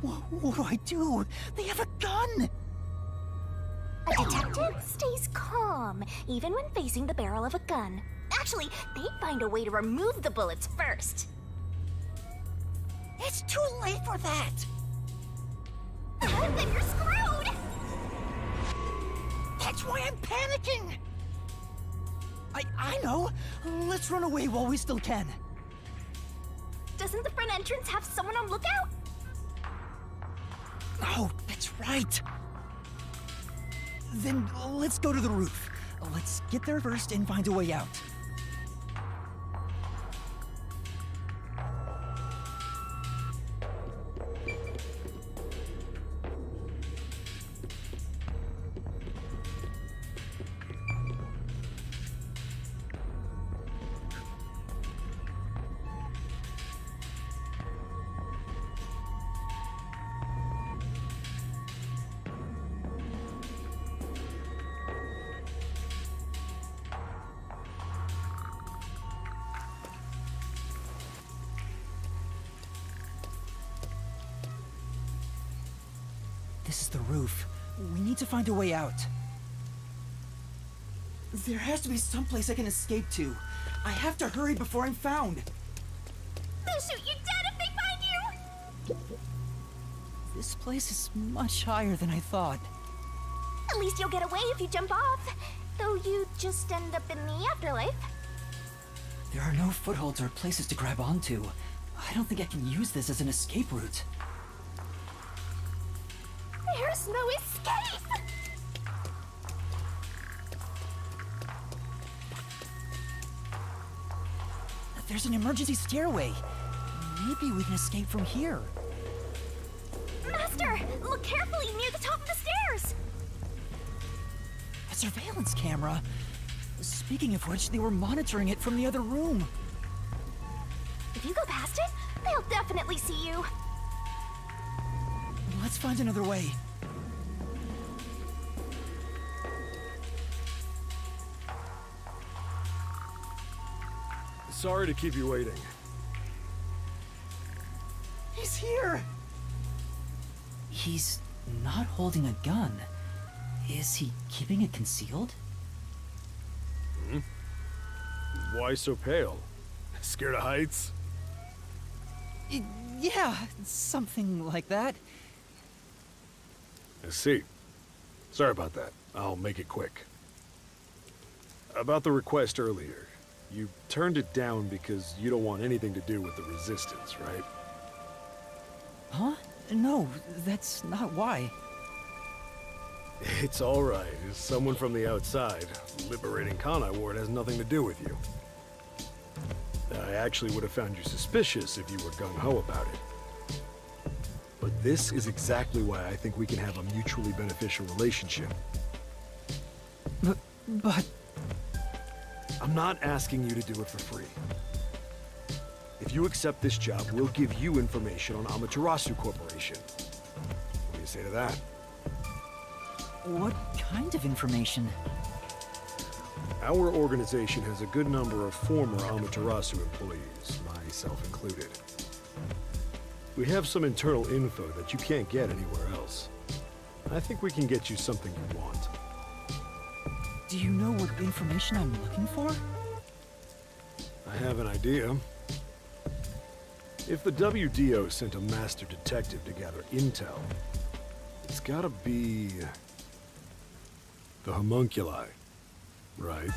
What do I do? They have a gun! A detective stays calm, even when facing the barrel of a gun. Actually, they'd find a way to remove the bullets first. It's too late for that! Then you're screwed! That's why I'm panicking! I know! Let's run away while we still can. Doesn't the front entrance have someone on lookout? Oh, that's right! Then let's go to the roof. Let's get there first and find a way out. This is the roof. We need to find a way out. There has to be someplace I can escape to. I have to hurry before I'm found. They'll shoot you dead if they find you! This place is much higher than I thought. At least you'll get away if you jump off. Though you just end up in the afterlife. There are no footholds or places to grab onto. I don't think I can use this as an escape route. There's no escape! There's an emergency stairway. Maybe we can escape from here. Master, look carefully near the top of the stairs! A surveillance camera. Speaking of which, they were monitoring it from the other room. If you go past it, they'll definitely see you. Let's find another way. Sorry to keep you waiting. He's here! He's not holding a gun. Is he keeping it concealed? Why so pale? Scared of heights? Yeah, something like that. I see. Sorry about that. I'll make it quick. About the request earlier. You turned it down because you don't want anything to do with the Resistance, right? Huh? No, that's not why. It's all right. As someone from the outside, liberating Kanai Ward has nothing to do with you. I actually would have found you suspicious if you were gung-ho about it. But this is exactly why I think we can have a mutually beneficial relationship. But... I'm not asking you to do it for free. If you accept this job, we'll give you information on Amaterasu Corporation. What do you say to that? what kind of information? Our organization has a good number of former Amaterasu employees, myself included. We have some internal info that you can't get anywhere else. I think we can get you something you want. Do you know what information I'm looking for? I have an idea. If the WDO sent a master detective to gather intel, it's gotta be... the homunculi, right?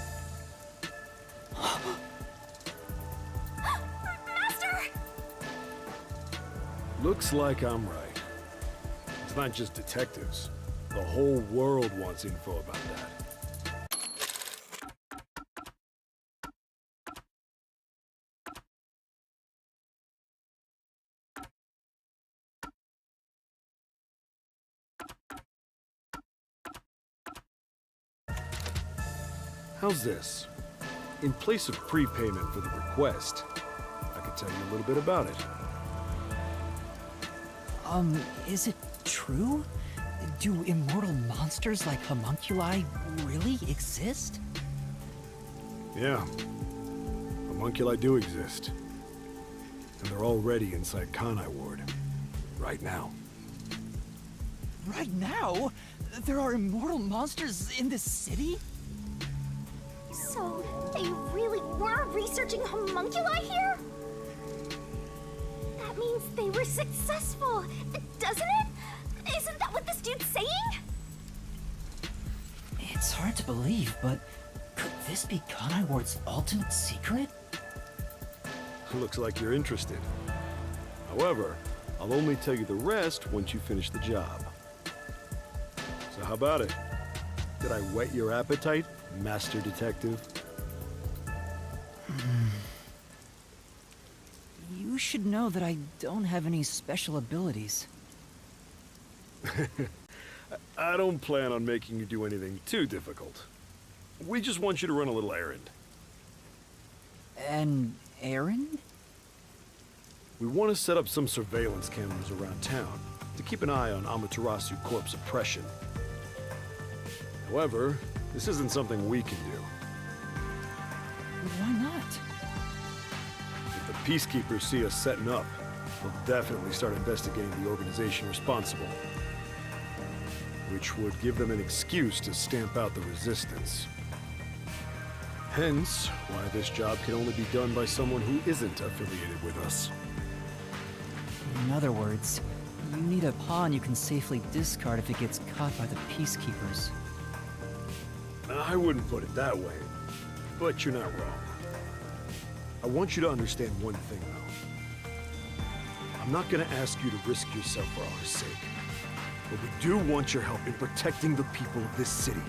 Master! Looks like I'm right. It's not just detectives. The whole world wants info about that. How's this? In place of prepayment for the request, I could tell you a little bit about it. Is it true? Do immortal monsters like homunculi really exist? Yeah. Homunculi do exist. And they're already inside Kanai Ward. Right now. Right now? There are immortal monsters in this city? So, they really were researching homunculi here? That means they were successful, doesn't it? Isn't that what this dude's saying? It's hard to believe, but could this be Kanai Ward's ultimate secret? Looks like you're interested. However, I'll only tell you the rest once you finish the job. So how about it? Did I whet your appetite, Master Detective? You should know that I don't have any special abilities. I don't plan on making you do anything too difficult. We just want you to run a little errand. An errand? We want to set up some surveillance cameras around town to keep an eye on Amaterasu Corp's oppression. However, this isn't something we can do. Why not? If the Peacekeepers see us setting up, they'll definitely start investigating the organization responsible. Which would give them an excuse to stamp out the resistance. Hence, why this job can only be done by someone who isn't affiliated with us. In other words, you need a pawn you can safely discard if it gets caught by the Peacekeepers. I wouldn't put it that way, but you're not wrong. I want you to understand one thing, though. I'm not gonna ask you to risk yourself for our sake, but we do want your help in protecting the people of this city.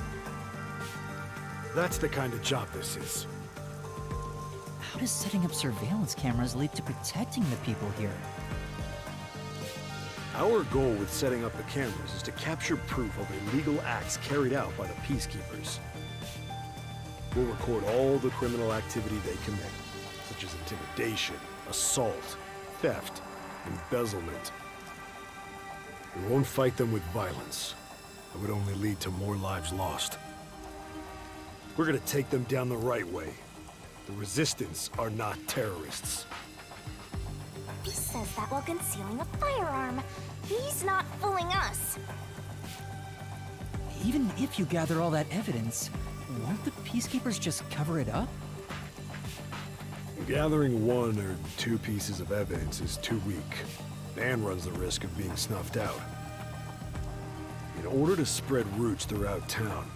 That's the kind of job this is. How does setting up surveillance cameras lead to protecting the people here? Our goal with setting up the cameras is to capture proof of illegal acts carried out by the Peacekeepers. We'll record all the criminal activity they commit, such as intimidation, assault, theft, embezzlement. We won't fight them with violence. It would only lead to more lives lost. We're gonna take them down the right way. The Resistance are not terrorists. He says that while concealing a firearm. He's not fooling us. Even if you gather all that evidence, won't the Peacekeepers just cover it up? Gathering one or two pieces of evidence is too weak, and runs the risk of being snuffed out. In order to spread roots throughout town,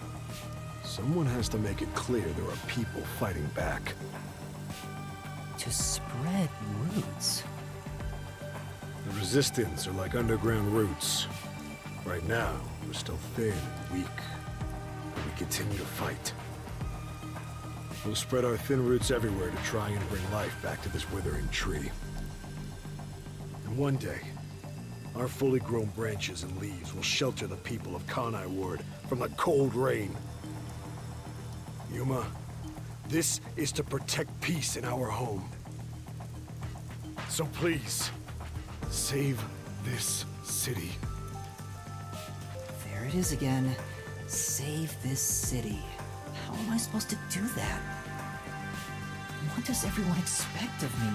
someone has to make it clear there are people fighting back. To spread roots? The Resistance are like underground roots. Right now, we're still thin and weak, but we continue to fight. We'll spread our thin roots everywhere to try and bring life back to this withering tree. And one day, our fully grown branches and leaves will shelter the people of Kanai Ward from the cold rain. Yuma, this is to protect peace in our home. So please, save this city. There it is again. Save this city. How am I supposed to do that? What does everyone expect of me?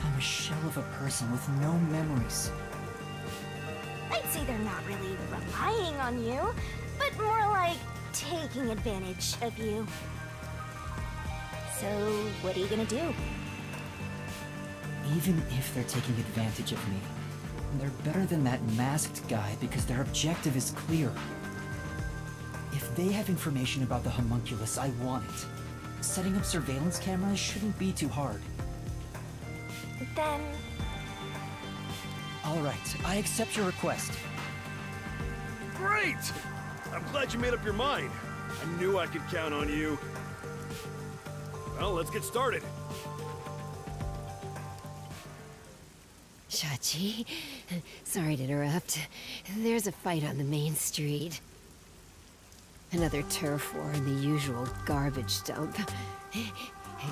I'm a shell of a person with no memories. I'd say they're not really relying on you, but more like taking advantage of you. So, what are you gonna do? Even if they're taking advantage of me, they're better than that masked guy because their objective is clear. If they have information about the homunculus, I want it. Setting up surveillance cameras shouldn't be too hard. Then... All right, I accept your request. Great! I'm glad you made up your mind. I knew I could count on you. Well, let's get started. Shachi, sorry to interrupt. There's a fight on the main street. Another turf war in the usual garbage dump.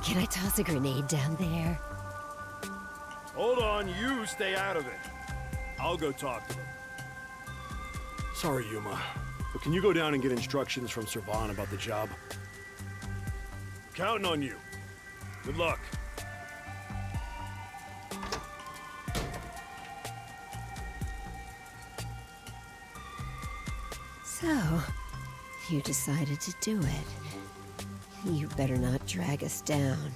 Can I toss a grenade down there? Hold on, you stay out of it. I'll go talk to them. Sorry, Yuma, but can you go down and get instructions from Servan about the job? Counting on you. Good luck. So, you decided to do it. You better not drag us down.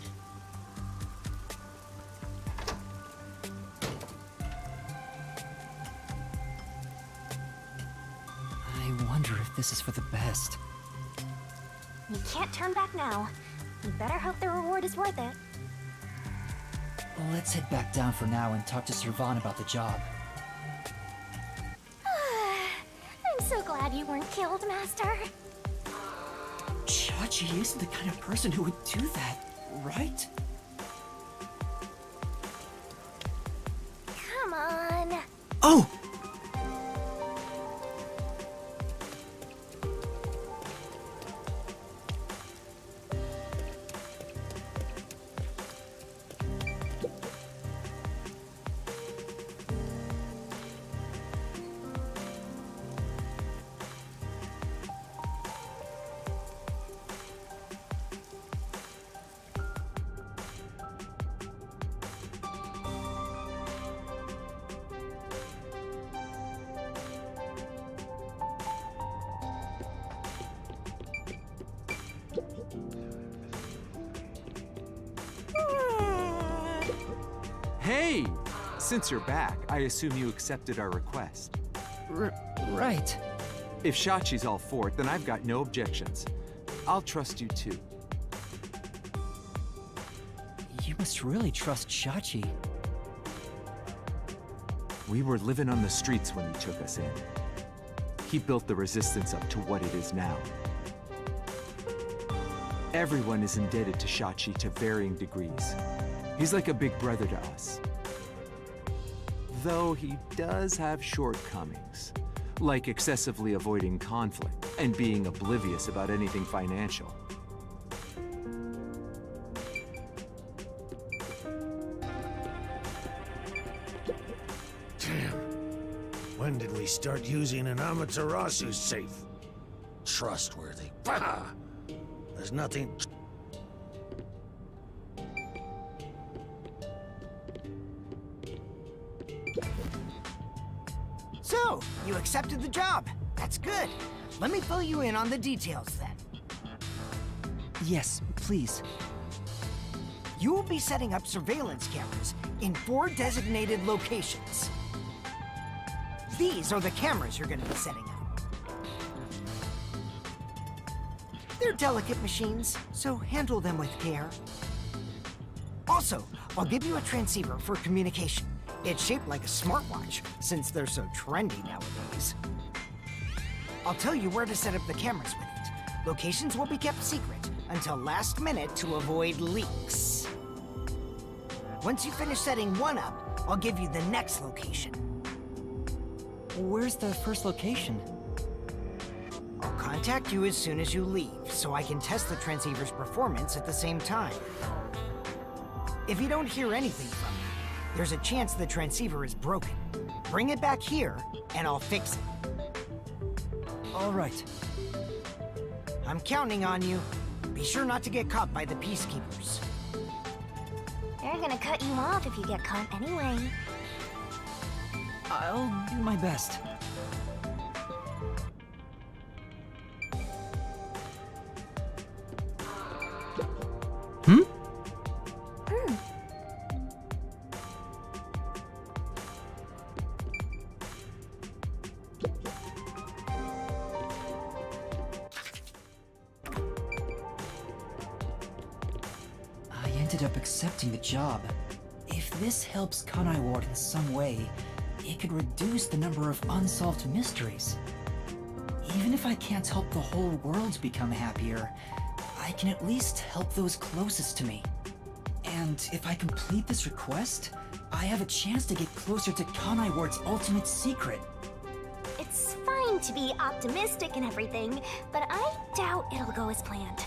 I wonder if this is for the best. You can't turn back now. You better hope the reward is worth it. Let's head back down for now and talk to Servan about the job. I'm so glad you weren't killed, Master. Chachi isn't the kind of person who would do that, right? Come on. Oh! Hey! Since you're back, I assume you accepted our request. Right. If Shachi's all for it, then I've got no objections. I'll trust you too. You must really trust Chachi. We were living on the streets when he took us in. He built the resistance up to what it is now. Everyone is indebted to Shachi to varying degrees. He's like a big brother to us. Though he does have shortcomings, like excessively avoiding conflict and being oblivious about anything financial. Damn. When did we start using an Amaterasu safe? Trustworthy. Bah! There's nothing... So, you accepted the job. That's good. Let me fill you in on the details then. Yes, please. You will be setting up surveillance cameras in 4 designated locations. These are the cameras you're going to be setting up. They're delicate machines, so handle them with care. Also, I'll give you a transceiver for communication. It's shaped like a smartwatch, since they're so trendy nowadays. I'll tell you where to set up the cameras with it. Locations will be kept secret until last minute to avoid leaks. Once you finish setting one up, I'll give you the next location. Where's the first location? I'll contact you as soon as you leave, so I can test the transceiver's performance at the same time. If you don't hear anything from me, there's a chance the transceiver is broken. Bring it back here, and I'll fix it. All right. I'm counting on you. Be sure not to get caught by the peacekeepers. They're gonna cut you off if you get caught anyway. I'll do my best. Hmm? I ended up accepting the job. If this helps Kanai Ward in some way, it could reduce the number of unsolved mysteries. Even if I can't help the whole world become happier, I can at least help those closest to me. And if I complete this request, I have a chance to get closer to Kanai Ward's ultimate secret. It's fine to be optimistic and everything, but I doubt it'll go as planned.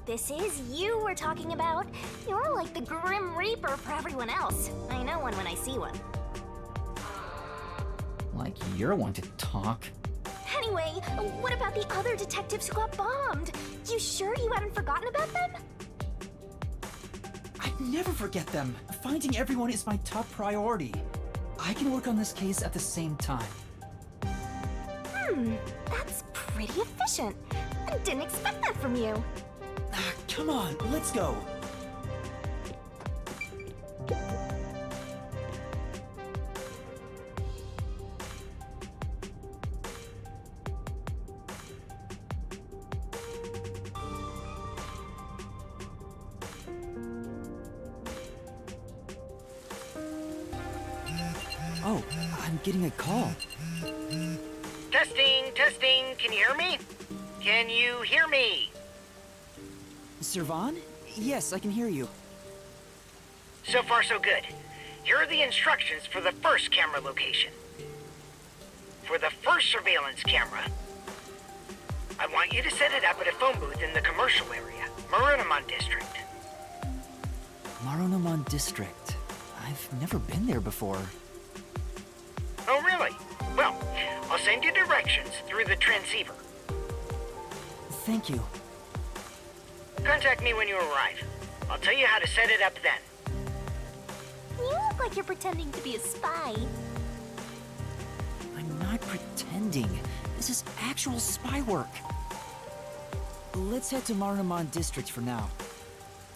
This is you we're talking about. You're like the Grim Reaper for everyone else. I know one when I see one. Like you're one to talk. Anyway, what about the other detectives who got bombed? You sure you haven't forgotten about them? I'd never forget them. Finding everyone is my top priority. I can work on this case at the same time. That's pretty efficient. I didn't expect that from you. Come on, let's go. Oh, I'm getting a call. Testing, testing. Can you hear me? Can you hear me? Servan? Yes, I can hear you. So far, so good. Here are the instructions for the first camera location. For the first surveillance camera, I want you to set it up at a phone booth in the commercial area, Marunamon District. Marunamon District. I've never been there before. Oh, really? Well, I'll send you directions through the transceiver. Thank you. Contact me when you arrive. I'll tell you how to set it up then. You look like you're pretending to be a spy. I'm not pretending. This is actual spy work. Let's head to Marunamon District for now.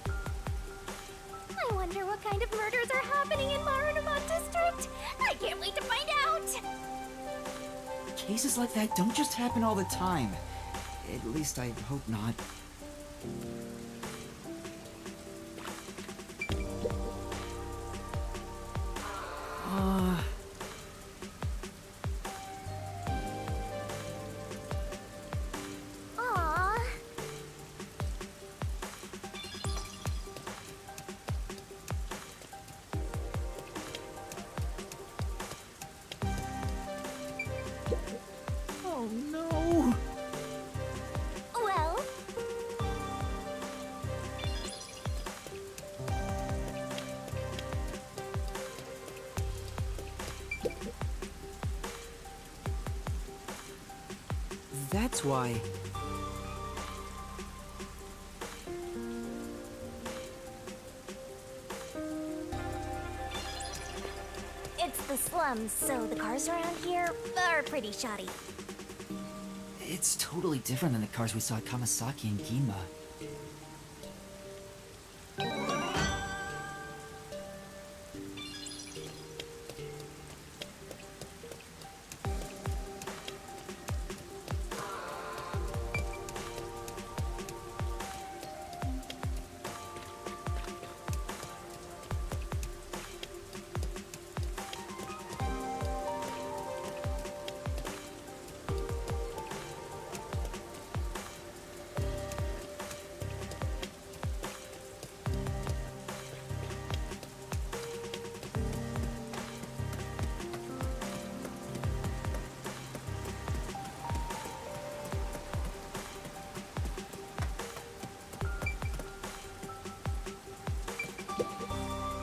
I wonder what kind of murders are happening in Marunamon District. I can't wait to find out. Cases like that don't just happen all the time. At least I hope not. Aww. Oh no! Well, That's why. it's the slums, so the cars around here are pretty shoddy. It's totally different than the cars we saw at Kamasaki and Gima.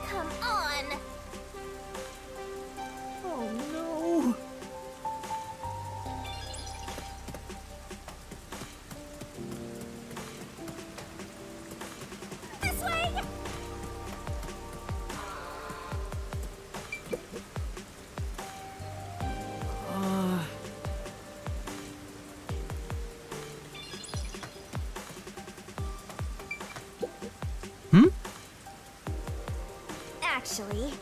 Come on. Oh no! This way. Actually,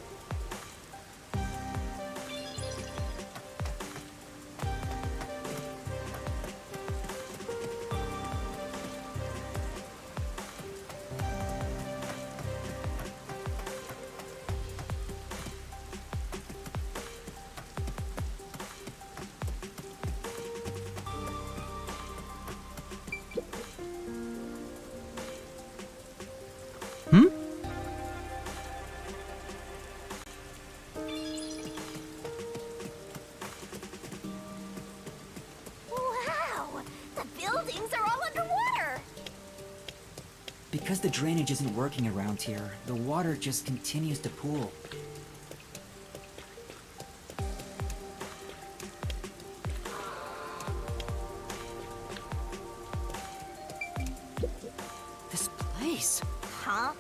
wow, the buildings are all underwater. Because the drainage isn't working around here, the water just continues to pool. This place. Huh?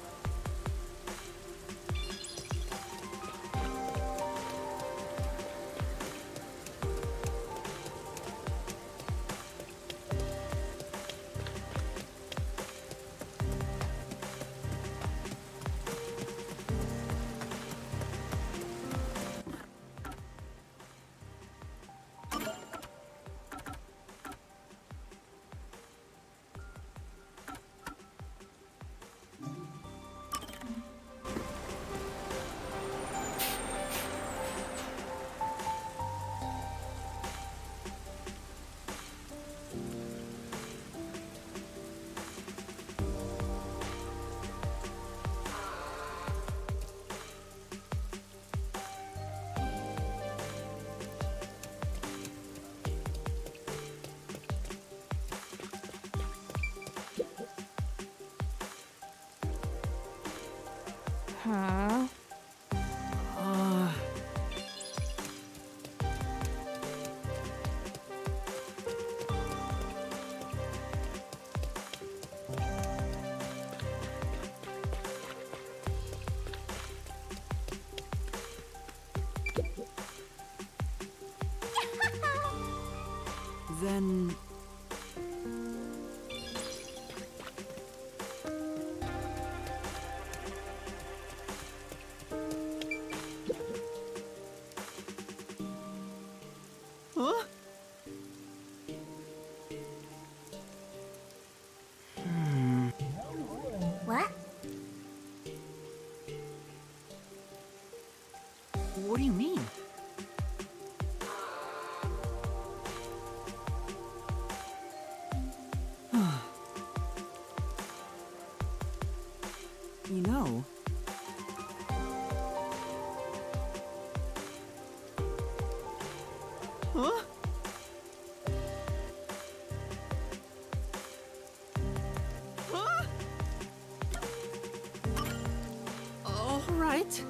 Huh? Then... Huh? What? What do you mean? You know... Huh? Huh? All right.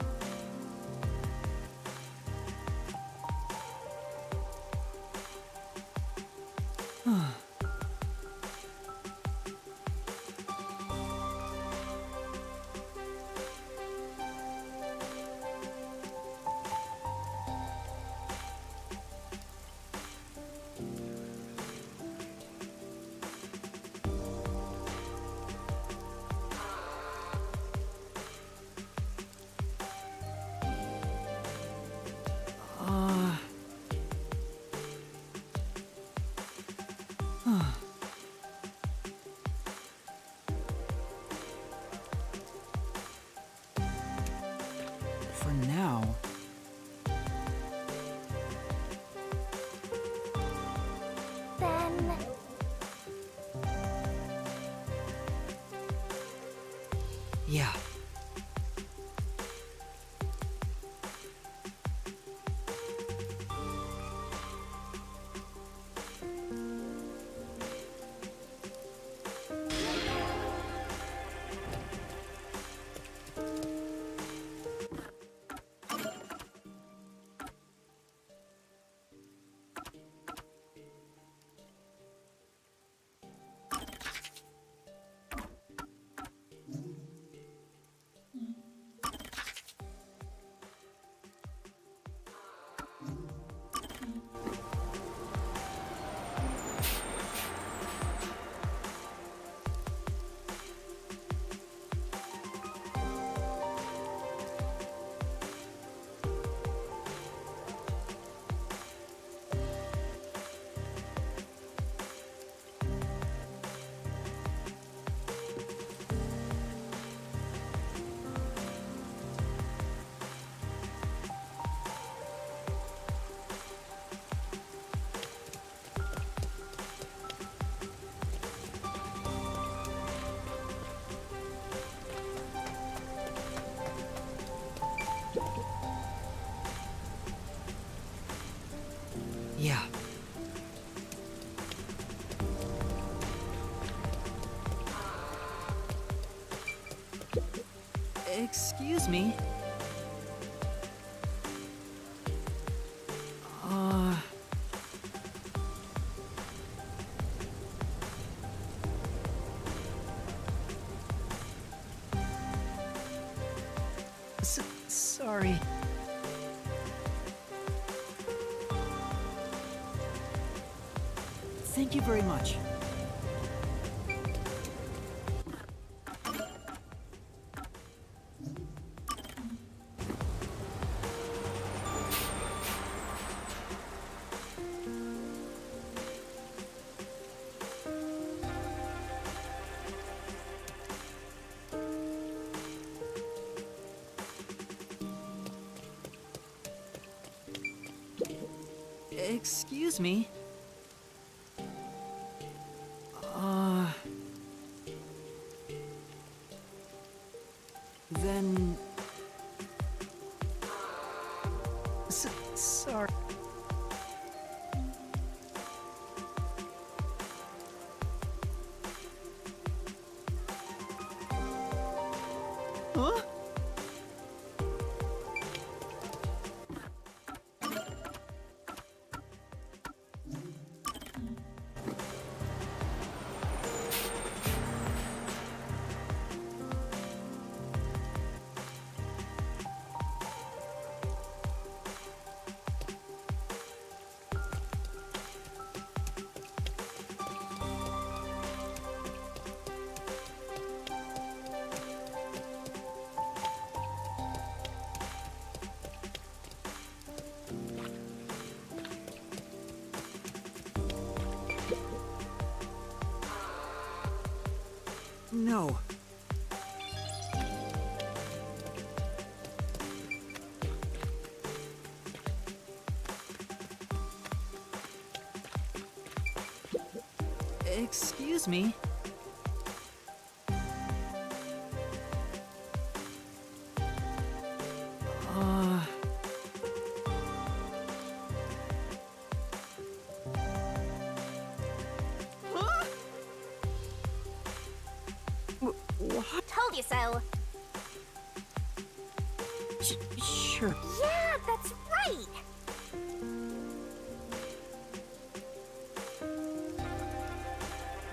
For now... Then... Yeah. Yeah. Excuse me. Sorry. Thank you very much. Excuse me. Then... sorry. Huh? No. Excuse me. Told you so. Sure. Yeah, that's right.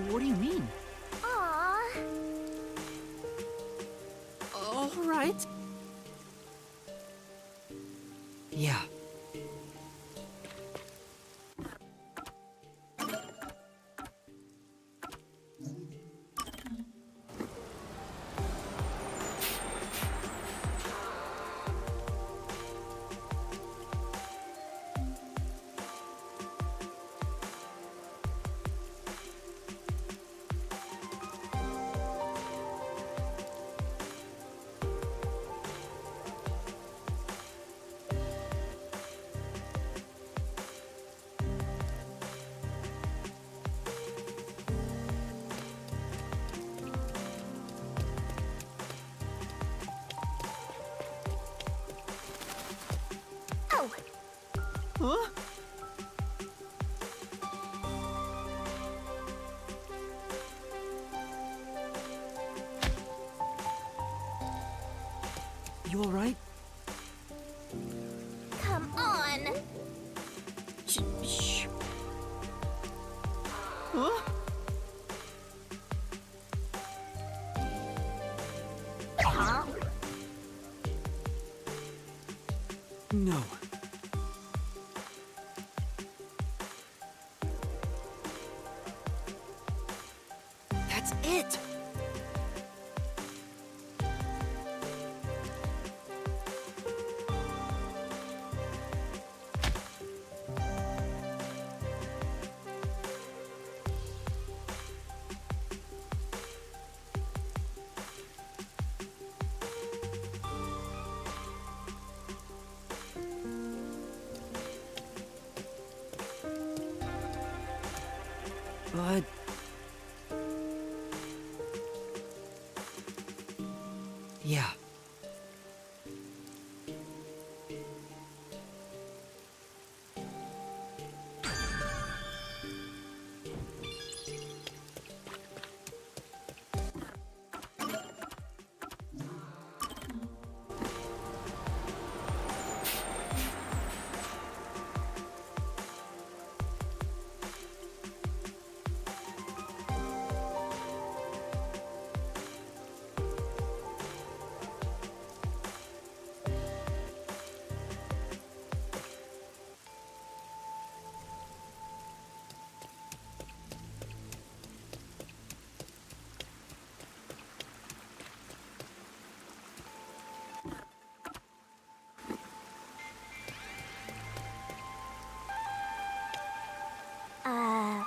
What do you mean? Aww. All right. Yeah. Oh, Huh? You all right? come on. Shh. Huh? Huh? No. That's it! But... yeah.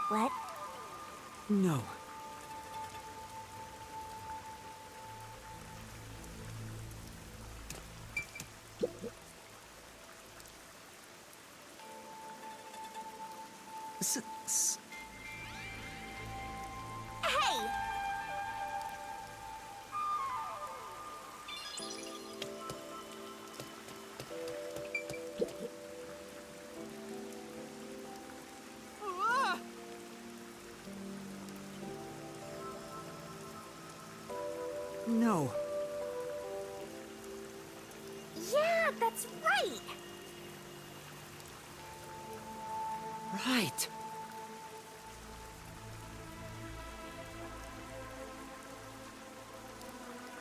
What? No. Hey! No. Yeah, that's right. Right.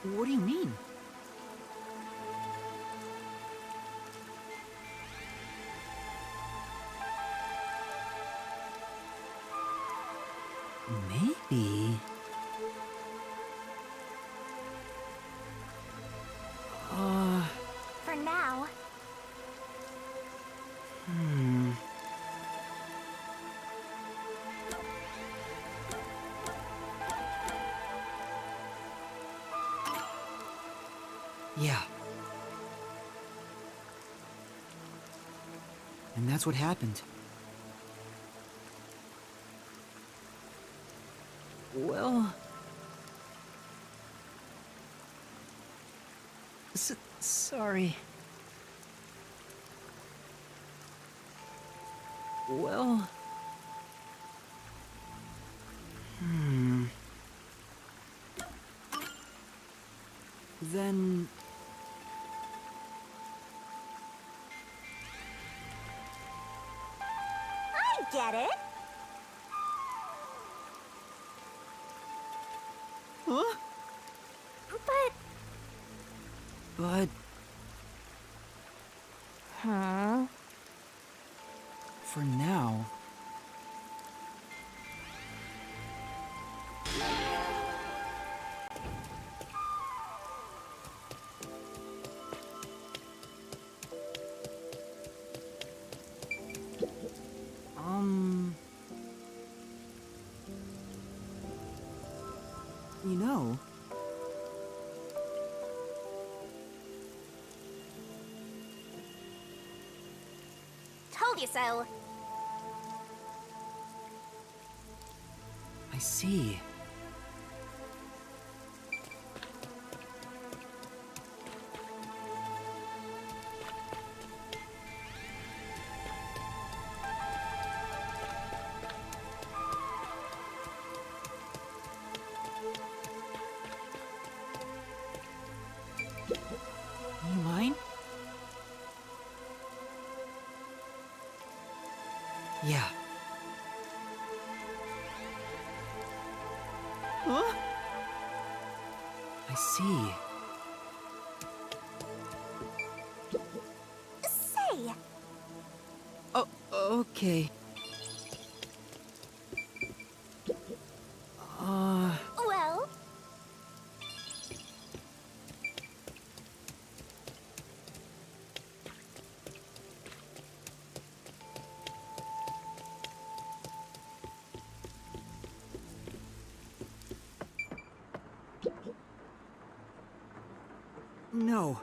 What do you mean? Maybe... For now. Yeah. And that's what happened. Well... sorry. Well... Then... I get it. Huh? But... But... Huh? For now... You know... Told you so. I see. You mind? Yeah. Huh? I see. Say, Oh, okay. well, No.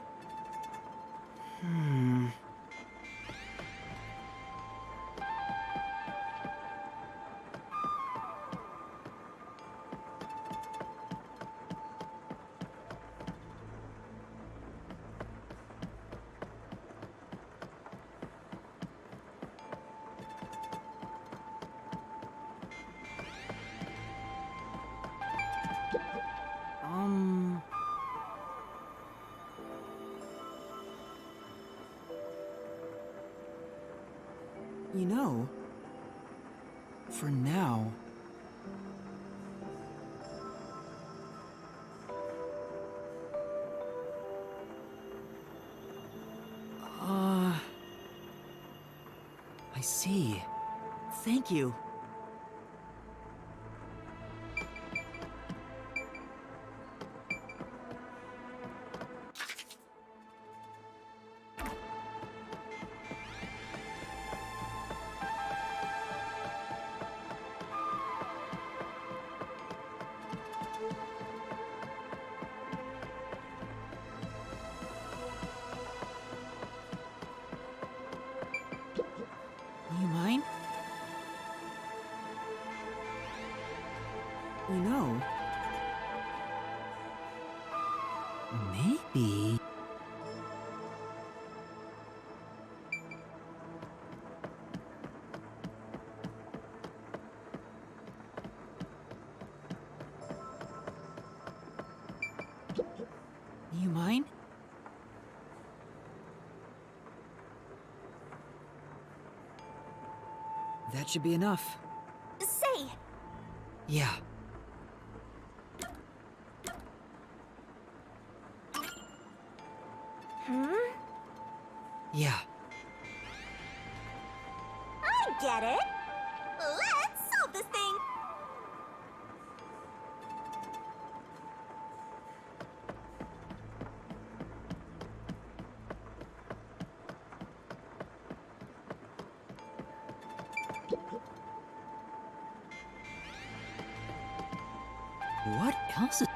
You know, for now... I see. Thank you. You mind? You know... Maybe... You mind? That should be enough. say, Yeah. Yeah. I get it. Let's solve this thing. What else is...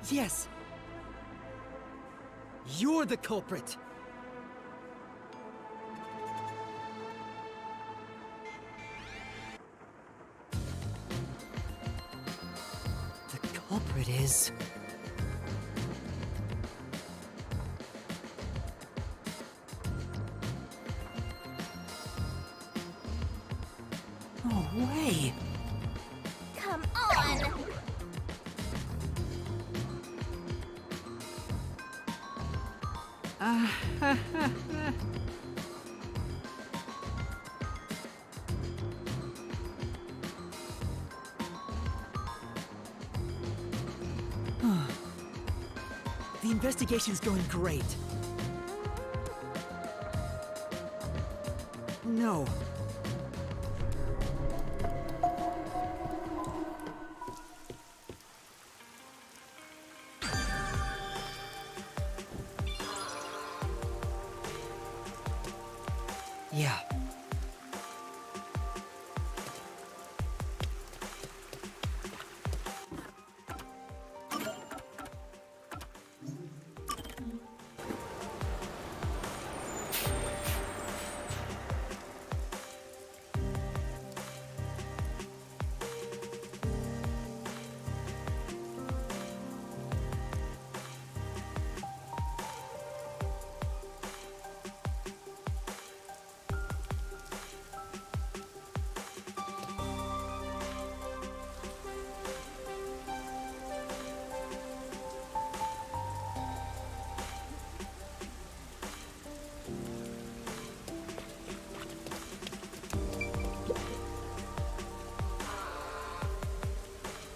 Yes! You're the culprit! The culprit is... No way! Come on! The investigation's going great. No. Yeah.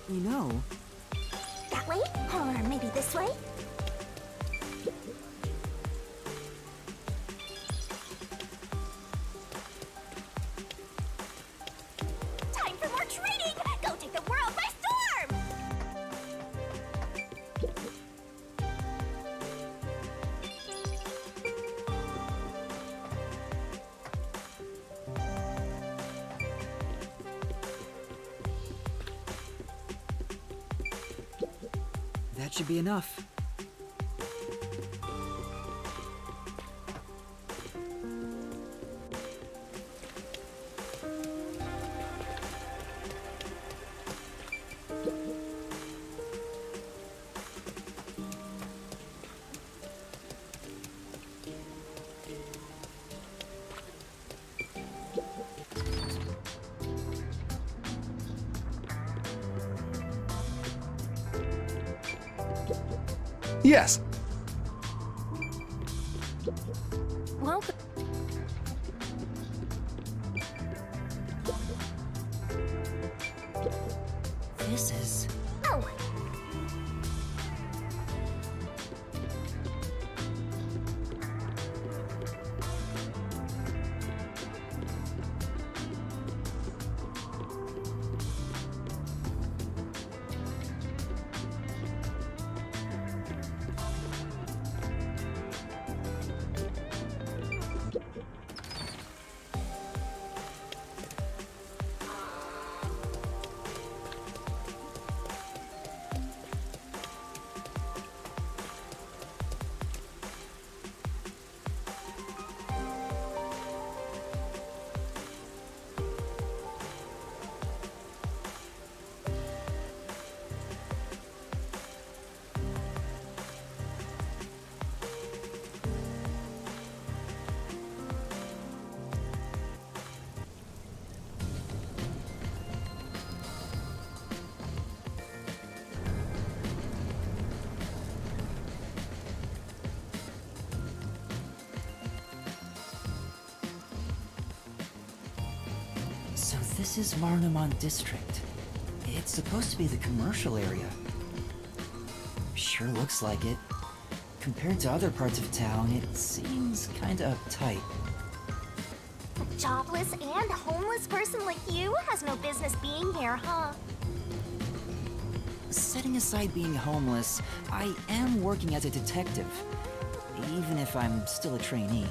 You know, That way? Or maybe this way? Time for more training! Go take the world by storm! that should be enough. Yes. Welcome. This is... Oh! So this is Marnamon District. It's supposed to be the commercial area. Sure looks like it. Compared to other parts of town, it seems kinda uptight. A jobless and homeless person like you has no business being here, huh? Setting aside being homeless, I am working as a detective, even if I'm still a trainee.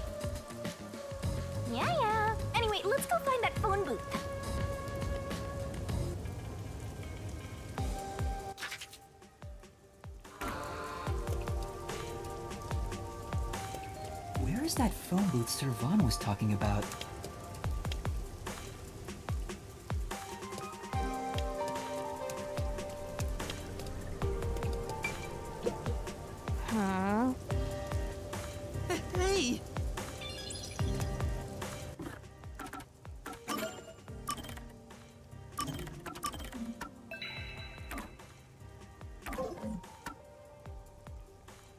Yeah. Anyway, let's go find that phone booth. Where's that phone booth Sir Vaughn was talking about? Huh? Hey!